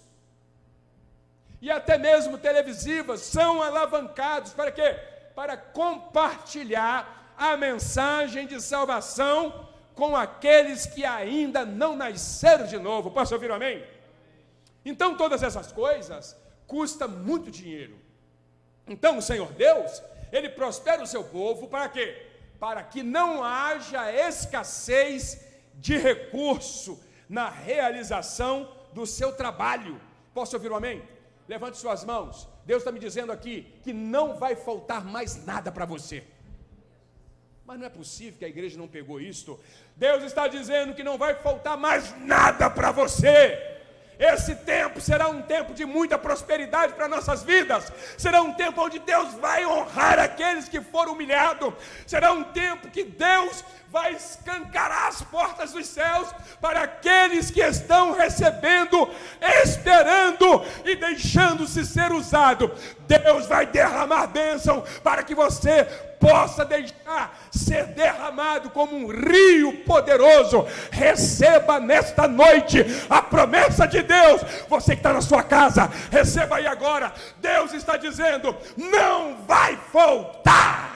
Speaker 1: e até mesmo televisivas são alavancados para quê? Para compartilhar a mensagem de salvação com aqueles que ainda não nasceram de novo. Posso ouvir um amém? Então todas essas coisas custam muito dinheiro. Então o Senhor Deus, Ele prospera o seu povo para quê? Para que não haja escassez de recurso na realização do seu trabalho. Posso ouvir um amém? Levante suas mãos. Deus está me dizendo aqui que não vai faltar mais nada para você. Mas não é possível que a igreja não pegou isto. Deus está dizendo que não vai faltar mais nada para você. Esse tempo será um tempo de muita prosperidade para nossas vidas. Será um tempo onde Deus vai honrar aqueles que foram humilhados. Será um tempo que Deus vai escancarar as portas dos céus para aqueles que estão recebendo, esperando e deixando-se ser usado, Deus vai derramar bênção para que você possa deixar ser derramado como um rio poderoso. Receba nesta noite a promessa de Deus. Você que está na sua casa, receba aí agora. Deus está dizendo: não vai faltar.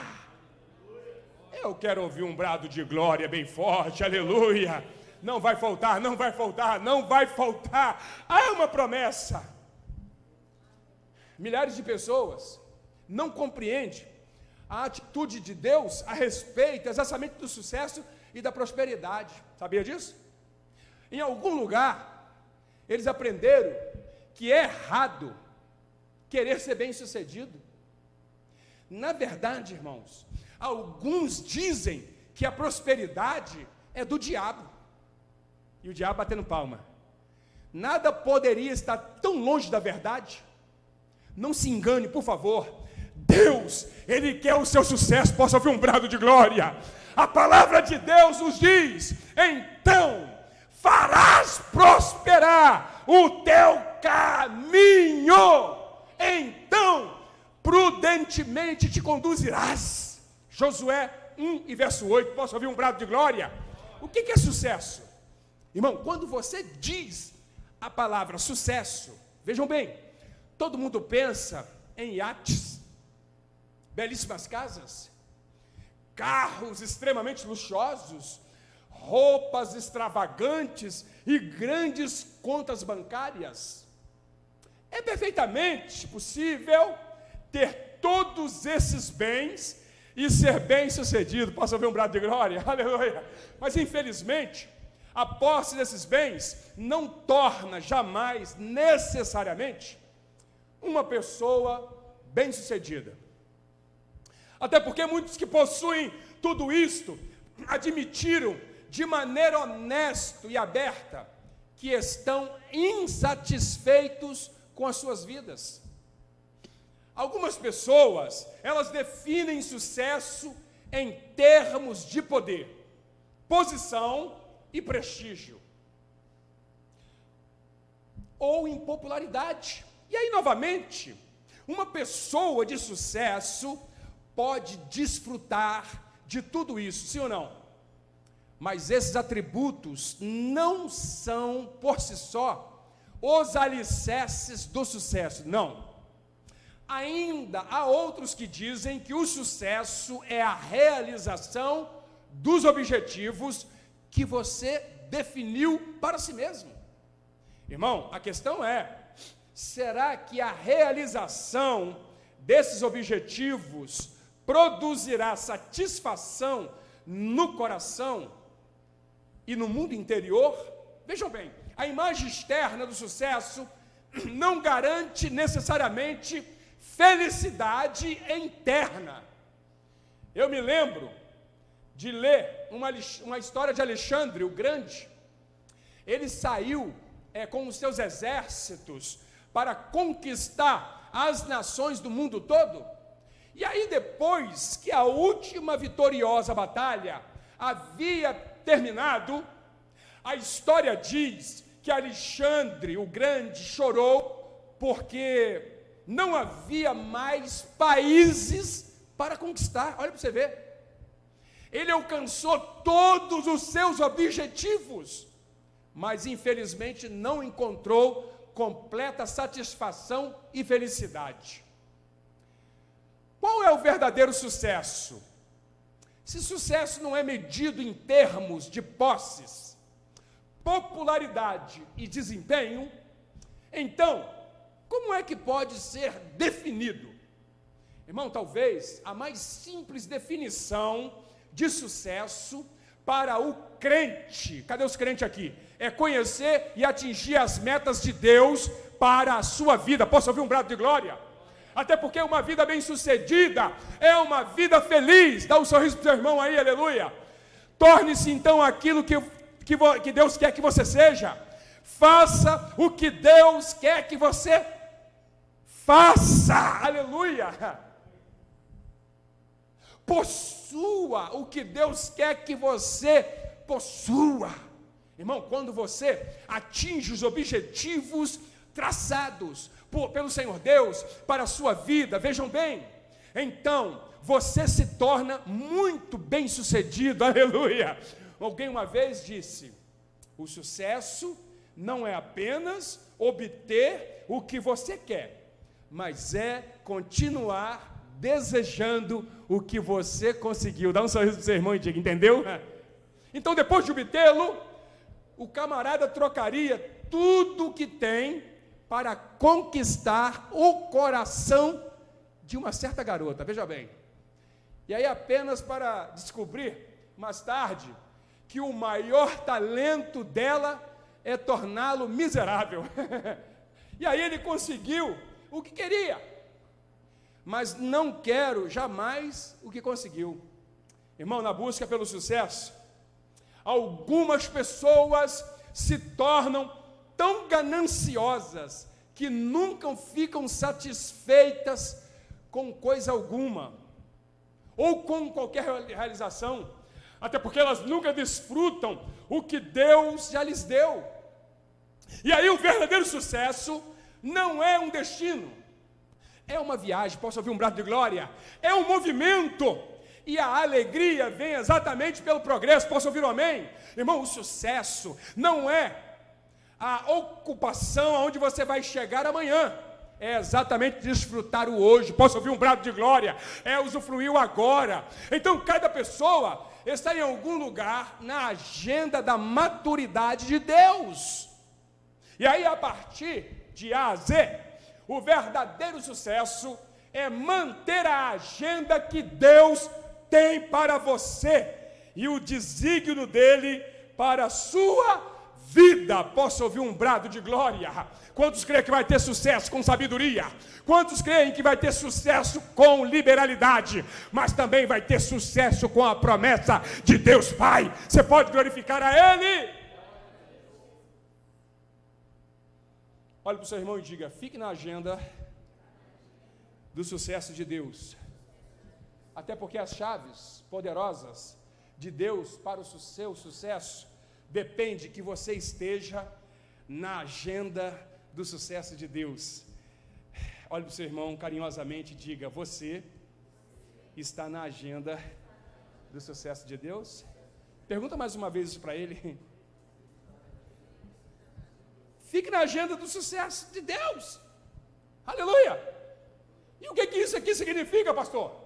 Speaker 1: Eu quero ouvir um brado de glória bem forte, aleluia. Não vai faltar, não vai faltar, não vai faltar. Há uma promessa. Milhares de pessoas não compreendem a atitude de Deus a respeito exatamente do sucesso e da prosperidade. Sabia disso? Em algum lugar, eles aprenderam que é errado querer ser bem-sucedido. Na verdade, irmãos, alguns dizem que a prosperidade é do diabo. E o diabo batendo palma. Nada poderia estar tão longe da verdade. Não se engane, por favor. Deus, Ele quer o seu sucesso. Posso ouvir um brado de glória? A palavra de Deus nos diz: então farás prosperar o teu caminho, então prudentemente te conduzirás. Josué 1 e verso 8. Posso ouvir um brado de glória? O que é sucesso? Irmão, quando você diz a palavra sucesso, vejam bem, todo mundo pensa em iates, belíssimas casas, carros extremamente luxuosos, roupas extravagantes e grandes contas bancárias. É perfeitamente possível ter todos esses bens e ser bem-sucedido. Posso ouvir um brado de glória? Aleluia! Mas infelizmente, a posse desses bens não torna jamais necessariamente uma pessoa bem-sucedida. Até porque muitos que possuem tudo isto admitiram de maneira honesta e aberta que estão insatisfeitos com as suas vidas. Algumas pessoas, elas definem sucesso em termos de poder, posição e prestígio, ou em popularidade. E aí, novamente, uma pessoa de sucesso pode desfrutar de tudo isso, sim ou não? Mas esses atributos não são, por si só, os alicerces do sucesso, não. Ainda há outros que dizem que o sucesso é a realização dos objetivos que você definiu para si mesmo. Irmão, a questão é: será que a realização desses objetivos produzirá satisfação no coração e no mundo interior? Vejam bem, a imagem externa do sucesso não garante necessariamente felicidade interna. Eu me lembro de ler uma história de Alexandre o Grande. Ele saiu com os seus exércitos para conquistar as nações do mundo todo. E aí, depois que a última vitoriosa batalha havia terminado, a história diz que Alexandre o Grande chorou porque não havia mais países para conquistar. Olha para você ver. Ele alcançou todos os seus objetivos, mas infelizmente não encontrou completa satisfação e felicidade. Qual é o verdadeiro sucesso? Se sucesso não é medido em termos de posses, popularidade e desempenho, então, como é que pode ser definido? Irmão, talvez a mais simples definição de sucesso para o crente, cadê os crentes aqui? É conhecer e atingir as metas de Deus para a sua vida. Posso ouvir um brado de glória? Até porque uma vida bem-sucedida é uma vida feliz. Dá um sorriso para o seu irmão aí, aleluia. Torne-se então aquilo que Deus quer que você seja. Faça o que Deus quer que você faça, aleluia. Possua o que Deus quer que você possua. Irmão, quando você atinge os objetivos traçados pelo Senhor Deus para a sua vida. Vejam bem, então você se torna muito bem sucedido, aleluia. Alguém uma vez disse: o sucesso não é apenas obter o que você quer, mas é continuar desejando o que você conseguiu. Dá um sorriso para o seu irmão e diga: entendeu? Então, depois de obtê-lo, o camarada trocaria tudo o que tem para conquistar o coração de uma certa garota. Veja bem. E aí, apenas para descobrir mais tarde que o maior talento dela é torná-lo miserável. E aí ele conseguiu o que queria, mas não quero jamais o que conseguiu. Irmão, na busca pelo sucesso, algumas pessoas se tornam tão gananciosas que nunca ficam satisfeitas com coisa alguma, ou com qualquer realização, até porque elas nunca desfrutam o que Deus já lhes deu. E aí o verdadeiro sucesso não é um destino, é uma viagem. Posso ouvir um brado de glória? É um movimento, e a alegria vem exatamente pelo progresso. Posso ouvir um amém? Irmão, o sucesso não é a ocupação aonde você vai chegar amanhã, é exatamente desfrutar o hoje. Posso ouvir um brado de glória? É usufruir o agora. Então cada pessoa está em algum lugar na agenda da maturidade de Deus. E aí, a partir de A a Z, o verdadeiro sucesso é manter a agenda que Deus tem para você e o desígnio dele para a sua vida. Posso ouvir um brado de glória? Quantos creem que vai ter sucesso com sabedoria? Quantos creem que vai ter sucesso com liberalidade? Mas também vai ter sucesso com a promessa de Deus Pai. Você pode glorificar a Ele? Olhe para o seu irmão e diga: fique na agenda do sucesso de Deus. Até porque as chaves poderosas de Deus para o seu sucesso depende que você esteja na agenda do sucesso de Deus. Olhe para o seu irmão carinhosamente e diga: você está na agenda do sucesso de Deus? Pergunta mais uma vez isso para ele. Fique na agenda do sucesso de Deus. Aleluia! E o que isso aqui significa, pastor?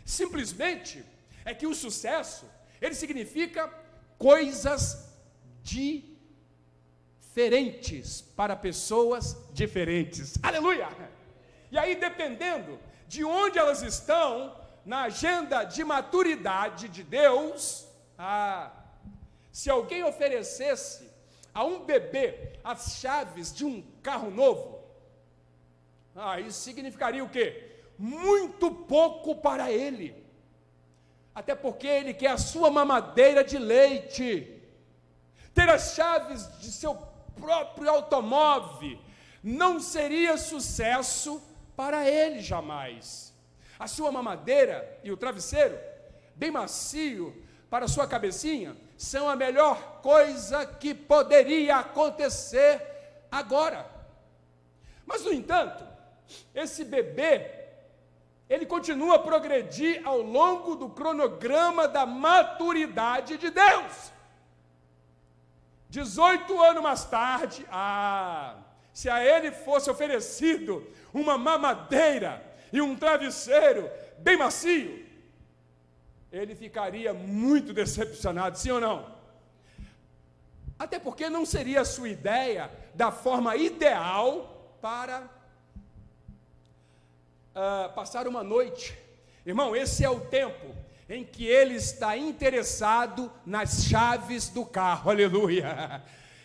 Speaker 1: Simplesmente é que o sucesso, ele significa coisas diferentes para pessoas diferentes. Aleluia! E aí, dependendo de onde elas estão na agenda de maturidade de Deus, se alguém oferecesse a um bebê as chaves de um carro novo, isso significaria o quê? Muito pouco para ele, até porque ele quer a sua mamadeira de leite. Ter as chaves de seu próprio automóvel não seria sucesso para ele jamais. A sua mamadeira e o travesseiro, bem macio para a sua cabecinha, são a melhor coisa que poderia acontecer agora. Mas, no entanto, esse bebê, ele continua a progredir ao longo do cronograma da maturidade de Deus. 18 anos mais tarde, se a ele fosse oferecido uma mamadeira e um travesseiro bem macio, ele ficaria muito decepcionado, sim ou não? Até porque não seria a sua ideia da forma ideal para passar uma noite. Irmão, esse é o tempo em que ele está interessado nas chaves do carro, aleluia.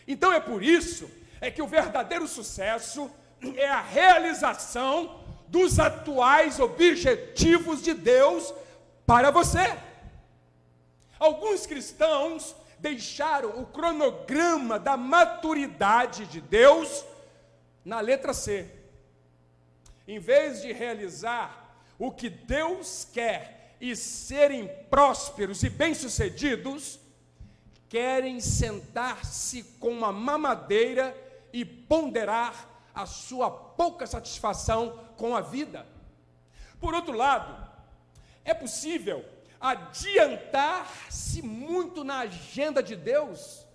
Speaker 1: Então é por isso que o verdadeiro sucesso é a realização dos atuais objetivos de Deus para você. Alguns cristãos deixaram o cronograma da maturidade de Deus na letra C. Em vez de realizar o que Deus quer e serem prósperos e bem-sucedidos, querem sentar-se com uma mamadeira e ponderar a sua pouca satisfação com a vida. Por outro lado, é possível adiantar-se muito na agenda de Deus.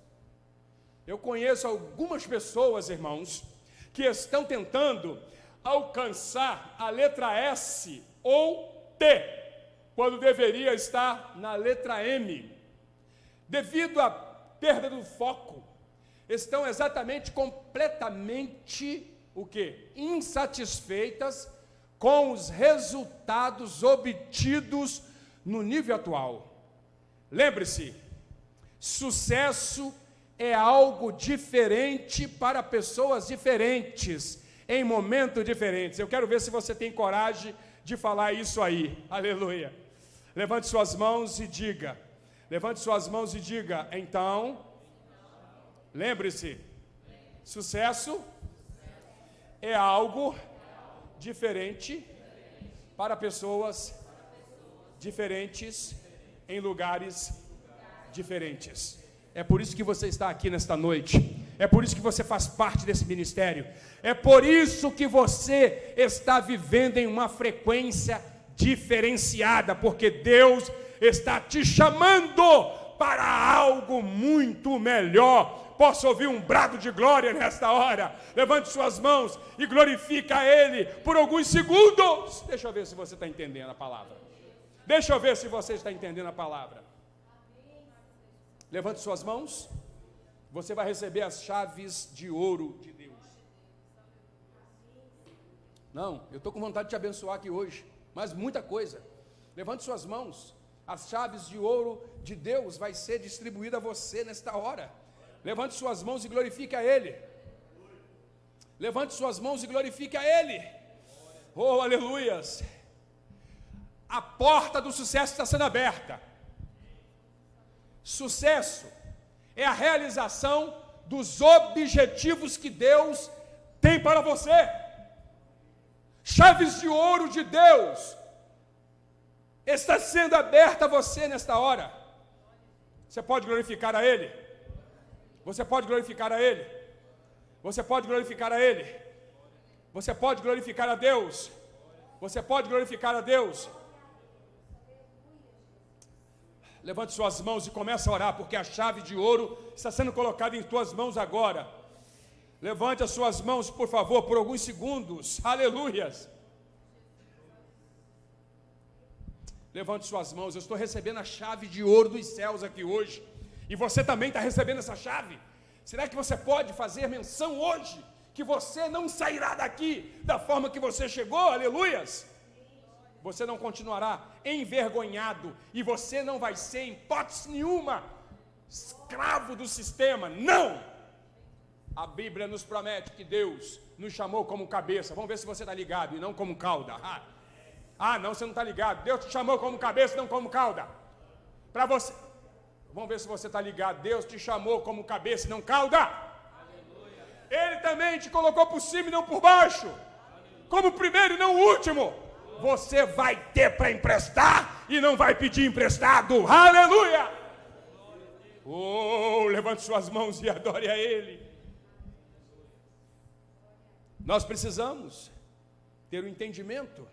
Speaker 1: Eu conheço algumas pessoas, irmãos, que estão tentando alcançar a letra S ou T, quando deveria estar na letra M. Devido à perda do foco, estão exatamente, completamente, o quê? Insatisfeitas com os resultados obtidos no nível atual. Lembre-se, sucesso é algo diferente para pessoas diferentes, em momentos diferentes. Eu quero ver se você tem coragem de falar isso aí. Aleluia. Levante suas mãos e diga. Levante suas mãos e diga. Então, lembre-se, sucesso é algo diferente para pessoas diferentes em lugares diferentes. É por isso que você está aqui nesta noite. É por isso que você faz parte desse ministério. É por isso que você está vivendo em uma frequência diferenciada, porque Deus está te chamando para algo muito melhor. Posso ouvir um brado de glória nesta hora? Levante suas mãos e glorifica a Ele por alguns segundos. Deixa eu ver se você está entendendo a palavra. Deixa eu ver se você está entendendo a palavra. Levante suas mãos. Você vai receber as chaves de ouro de Deus. Não, eu estou com vontade de te abençoar aqui hoje, mas muita coisa. Levante suas mãos. As chaves de ouro de Deus vai ser distribuída a você nesta hora. Levante suas mãos e glorifique a Ele. Levante suas mãos e glorifique a Ele. Oh, aleluias. A porta do sucesso está sendo aberta. Sucesso é a realização dos objetivos que Deus tem para você. Chaves de ouro de Deus está sendo aberta a você nesta hora. Você pode glorificar a Ele. Você pode glorificar a Ele. Você pode glorificar a Ele. Você pode glorificar a Deus. Você pode glorificar a Deus. Levante suas mãos e comece a orar, porque a chave de ouro está sendo colocada em tuas mãos agora. Levante as suas mãos, por favor, por alguns segundos. Aleluias. Levante suas mãos. Eu estou recebendo a chave de ouro dos céus aqui hoje. E você também está recebendo essa chave. Será que você pode fazer menção hoje que você não sairá daqui da forma que você chegou? Aleluias. Você não continuará envergonhado e você não vai ser, em hipótese nenhuma, escravo do sistema. Não! A Bíblia nos promete que Deus nos chamou como cabeça. Vamos ver se você está ligado e não como cauda. Não, você não está ligado. Deus te chamou como cabeça e não como cauda. Para você. Vamos ver se você está ligado. Deus te chamou como cabeça e não cauda. Aleluia. Ele também te colocou por cima e não por baixo. Aleluia. Como primeiro e não o último. Você vai ter para emprestar e não vai pedir emprestado. Aleluia! Oh, levante suas mãos e adore a Ele. Nós precisamos ter o entendimento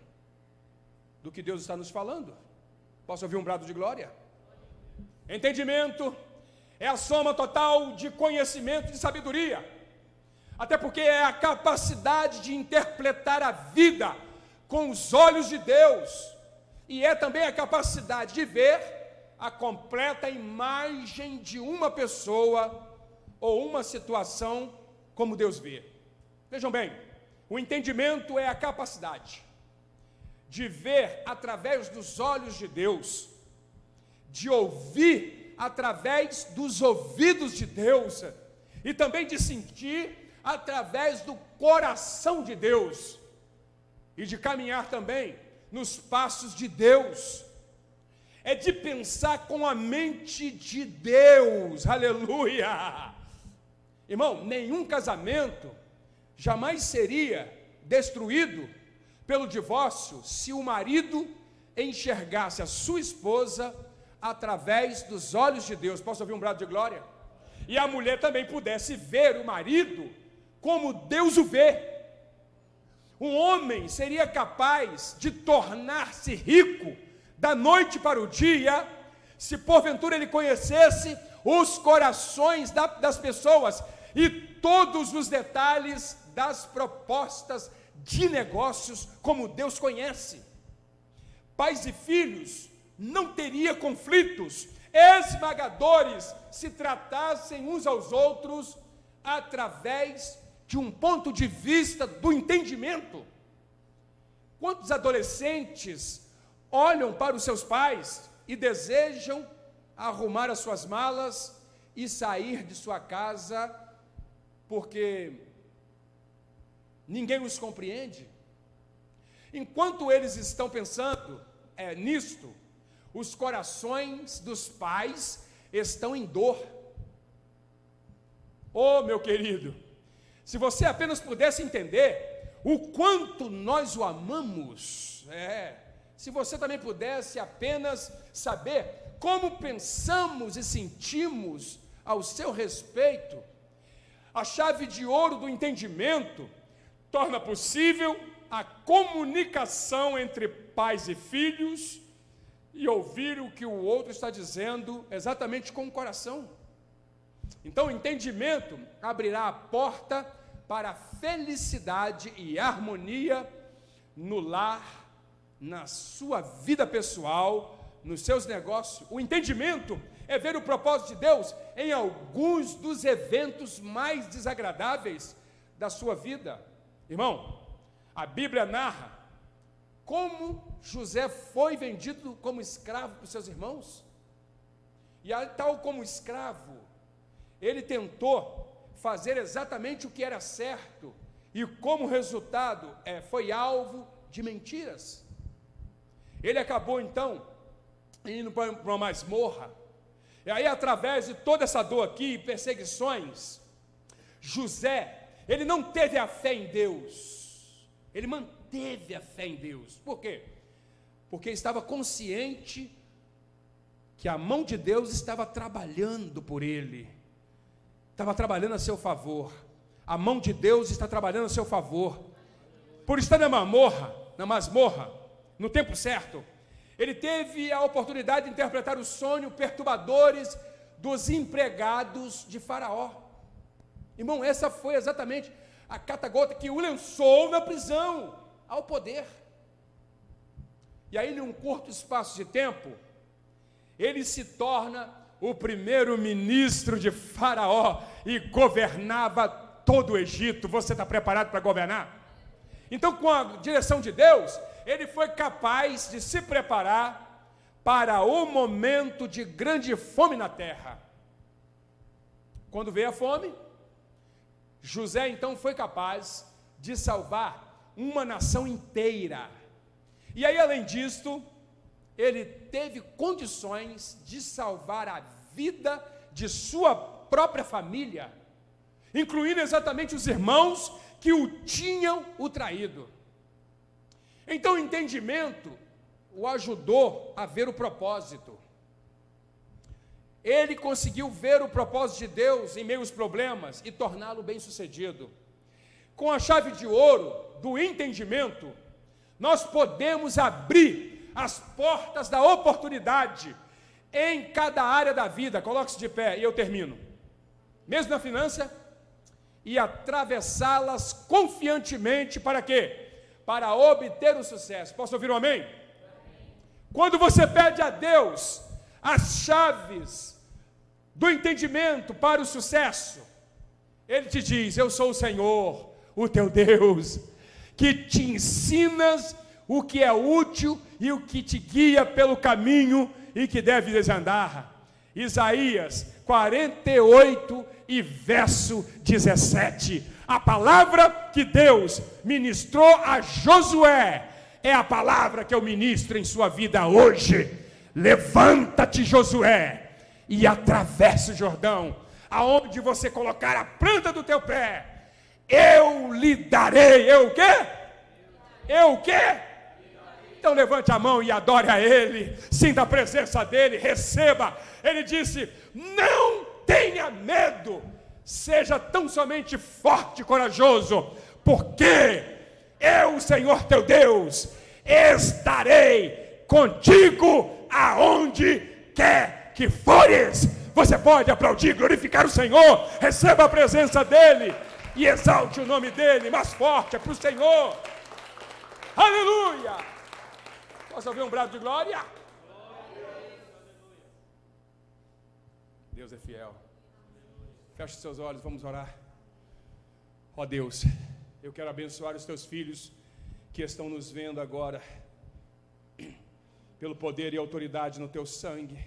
Speaker 1: do que Deus está nos falando. Posso ouvir um brado de glória? Entendimento é a soma total de conhecimento e de sabedoria. Até porque é a capacidade de interpretar a vida com os olhos de Deus, e é também a capacidade de ver a completa imagem de uma pessoa ou uma situação como Deus vê. Vejam bem, o entendimento é a capacidade de ver através dos olhos de Deus, de ouvir através dos ouvidos de Deus, e também de sentir através do coração de Deus, e de caminhar também nos passos de Deus. É de pensar com a mente de Deus. Aleluia! Irmão, nenhum casamento jamais seria destruído pelo divórcio se o marido enxergasse a sua esposa através dos olhos de Deus. Posso ouvir um brado de glória? E a mulher também pudesse ver o marido como Deus o vê. Um homem seria capaz de tornar-se rico da noite para o dia, se porventura ele conhecesse os corações das pessoas e todos os detalhes das propostas de negócios, como Deus conhece. Pais e filhos não teriam conflitos esmagadores se tratassem uns aos outros através de um ponto de vista do entendimento. Quantos adolescentes olham para os seus pais e desejam arrumar as suas malas e sair de sua casa porque ninguém os compreende? Enquanto eles estão pensando nisto, os corações dos pais estão em dor. Oh, meu querido, se você apenas pudesse entender o quanto nós o amamos, se você também pudesse apenas saber como pensamos e sentimos ao seu respeito, a chave de ouro do entendimento torna possível a comunicação entre pais e filhos e ouvir o que o outro está dizendo exatamente com o coração. Então, o entendimento abrirá a porta para a felicidade e harmonia no lar, na sua vida pessoal, nos seus negócios. O entendimento é ver o propósito de Deus em alguns dos eventos mais desagradáveis da sua vida. Irmão, a Bíblia narra como José foi vendido como escravo para os seus irmãos. E tal como escravo, ele tentou fazer exatamente o que era certo, e como resultado foi alvo de mentiras. Ele acabou então indo para uma masmorra, e aí através de toda essa dor aqui, perseguições, José, ele não teve a fé em Deus, ele manteve a fé em Deus. Por quê? Porque estava consciente que a mão de Deus estava trabalhando por ele, estava trabalhando a seu favor. A mão de Deus está trabalhando a seu favor. Por estar na masmorra, no tempo certo, ele teve a oportunidade de interpretar o sonho perturbadores dos empregados de Faraó. Irmão, essa foi exatamente a catagota que o lançou na prisão, ao poder. E aí, em um curto espaço de tempo, ele se torna o primeiro ministro de Faraó e governava todo o Egito. Você está preparado para governar? Então, com a direção de Deus, ele foi capaz de se preparar para o momento de grande fome na terra. Quando veio a fome, José então foi capaz de salvar uma nação inteira. E aí, além disto, ele teve condições de salvar a vida de sua própria família, incluindo exatamente os irmãos que o tinham traído. Então o entendimento o ajudou a ver o propósito. Ele conseguiu ver o propósito de Deus em meio aos problemas e torná-lo bem-sucedido. Com a chave de ouro do entendimento, nós podemos abrir as portas da oportunidade em cada área da vida. Coloque-se de pé e eu termino. Mesmo na finança, e atravessá-las confiantemente para quê? Para obter o sucesso. Posso ouvir um amém? Quando você pede a Deus as chaves do entendimento para o sucesso, Ele te diz: eu sou o Senhor, o teu Deus, que te ensinas o que é útil e o que te guia pelo caminho e que deves andar. Isaías 48 e verso 17. A palavra que Deus ministrou a Josué é a palavra que eu ministro em sua vida hoje. Levanta-te, Josué, e atravessa o Jordão. Aonde você colocar a planta do teu pé, eu lhe darei. Eu o quê? Eu o quê? Então levante a mão e adore a Ele, sinta a presença dEle, receba. Ele disse: não tenha medo, seja tão somente forte e corajoso, porque eu, Senhor teu Deus, estarei contigo aonde quer que fores. Você pode aplaudir, glorificar o Senhor, receba a presença dEle e exalte o nome dEle, mais forte, é para o Senhor. Aleluia! Posso ouvir um brado de glória? Deus é fiel. Feche seus olhos, vamos orar. Ó Deus, eu quero abençoar os teus filhos que estão nos vendo agora, pelo poder e autoridade no teu sangue.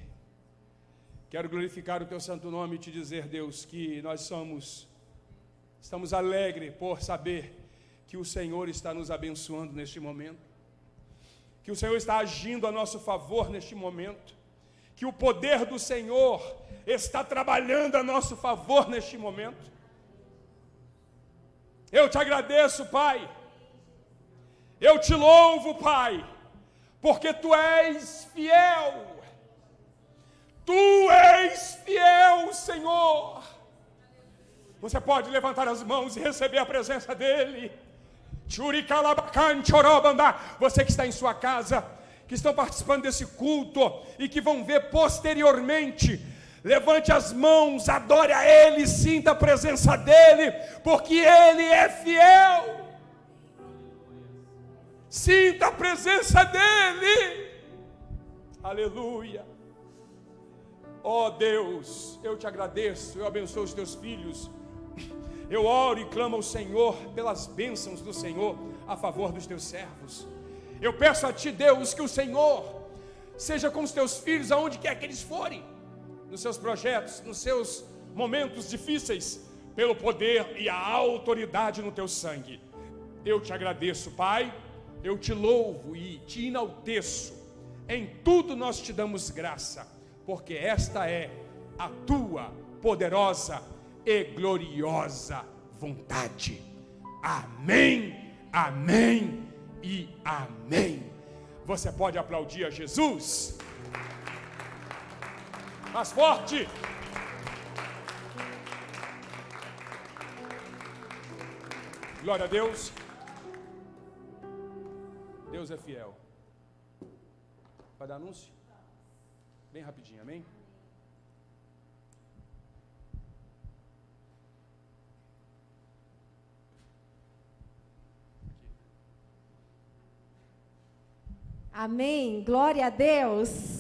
Speaker 1: Quero glorificar o teu santo nome e te dizer, Deus, que nós estamos alegres por saber que o Senhor está nos abençoando neste momento, que o Senhor está agindo a nosso favor neste momento, que o poder do Senhor está trabalhando a nosso favor neste momento. Eu te agradeço, Pai, eu te louvo, Pai, porque Tu és fiel, Tu és fiel, Senhor. Você pode levantar as mãos e receber a presença dEle. Você que está em sua casa, que estão participando desse culto e que vão ver posteriormente, levante as mãos, adore a Ele, sinta a presença dEle, porque Ele é fiel. Sinta a presença dEle. Aleluia. Ó Deus, eu te agradeço, eu abençoo os teus filhos. Eu oro e clamo ao Senhor pelas bênçãos do Senhor a favor dos teus servos. Eu peço a Ti, Deus, que o Senhor seja com os teus filhos aonde quer que eles forem, nos seus projetos, nos seus momentos difíceis, pelo poder e a autoridade no teu sangue. Eu te agradeço, Pai, eu te louvo e te enalteço. Em tudo nós te damos graça, porque esta é a tua poderosa e gloriosa vontade. Amém, amém e amém. Você pode aplaudir a Jesus? Mais forte. Glória a Deus. Deus é fiel. Vai dar anúncio? Bem rapidinho, amém?
Speaker 2: Amém, glória a Deus.